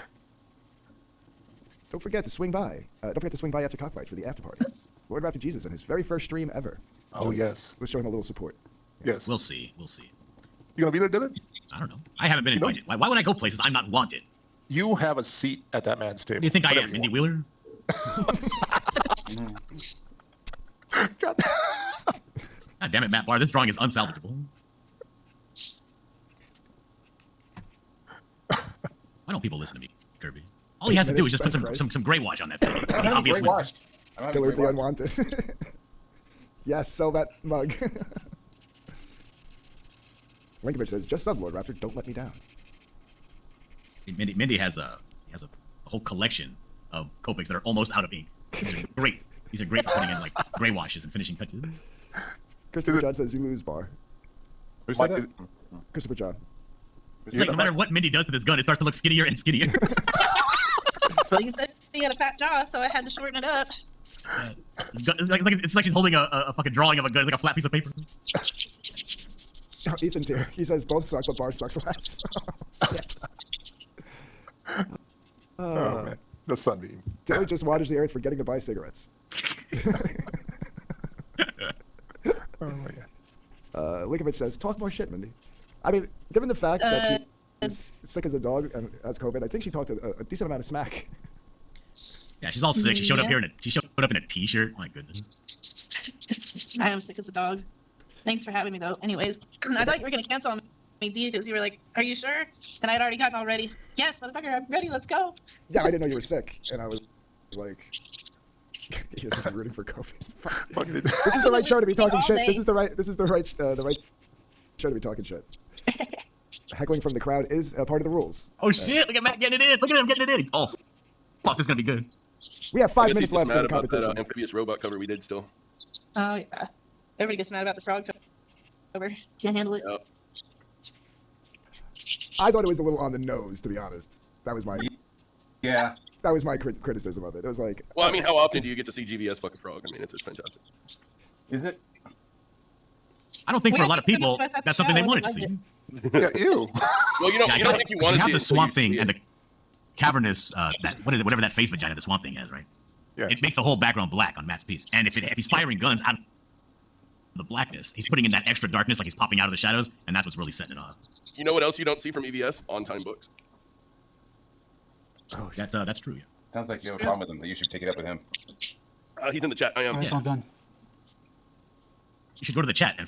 Don't forget to swing by. Don't forget to swing by after Cockfight for the after party. Lord Raptor Jesus on his very first stream ever. Oh yes. We'll show him a little support. Yes. We'll see. We'll see. You gonna be there, Dylan? I don't know. I haven't been You know- invited. Why would I go places I'm not wanted? You have a seat at that man's table. What do you think I Whatever am, you Mindy want. Wheeler? God. God damn it, Matt Bahr. This drawing is unsalvageable. Why don't people listen to me, Kirby? All he has to do is just put some gray wash on that thing. I don't have a Obvious gray wash. I don't have a Killer gray the wash. Unwanted. Yes, sell that mug. Linkovich says, just sub, Lord Raptor. Don't let me down. Mindy has a whole collection of Copics that are almost out of ink. These are great. These are great for putting in like gray washes and finishing touches. Christopher John says, you lose, Bar. Who said Mike, that? Christopher John. It's like no matter what Mindy does to this gun, it starts to look skinnier and skinnier. Well, you said he had a fat jaw, so I had to shorten it up. It's like she's holding a fucking drawing of a gun, like a flat piece of paper. Oh, Ethan's here. He says both suck, but Bar sucks less. Oh man, the sunbeam. Dylan just waters the earth for getting to buy cigarettes. Oh my god. Linkovich says, talk more shit, Mindy. I mean, given the fact that she's sick as a dog and has COVID, I think she talked a decent amount of smack. Yeah, she's all sick. She showed up Yeah. here she showed up in a t-shirt. My goodness. I am sick as a dog. Thanks for having me, though. Anyways, I thought you were going to cancel on me, D, because you were like, are you sure? And I'd already gotten all ready. Yes, motherfucker, I'm ready. Let's go. Yeah, I didn't know you were sick, and I was like, he's just rooting for COVID. Fucking it. This is the right show to be talking All shit. day. This is the right show to be talking shit. Heckling from the crowd is a part of the rules. Oh shit! Look at Matt getting it in. Look at him getting it in. He's fuck, this is gonna be good. We have I 5 guess minutes he's just left for mad the about that competition. amphibious robot cover we did still. Oh, yeah. Everybody gets mad about the frog cover. Can't handle it. Yeah. I thought it was a little on the nose, to be honest. That was my criticism of it. It was like, Well, I mean, how often do you get to see GVS fuck a frog? I mean, it's just fantastic. Is it? I don't think for a lot of Well, people that's that's something they how wanted to I see. Yeah, ew. Well, you know, Yeah, you don't think you want to have see the it until swamp you see thing and it. the cavernous whatever that face vagina the swamp thing has, right? Yeah. It makes the whole background black on Matt's piece. And if he's firing guns out of the blackness, he's putting in that extra darkness, like he's popping out of the shadows, and that's what's really setting it off. You know what else you don't see from EVS? On-time books. oh, That's true. Yeah. Sounds like you have a problem with him. That you should take it up with him. He's in the chat. I am. Alright, Yeah. so I'm done. You should go to the chat and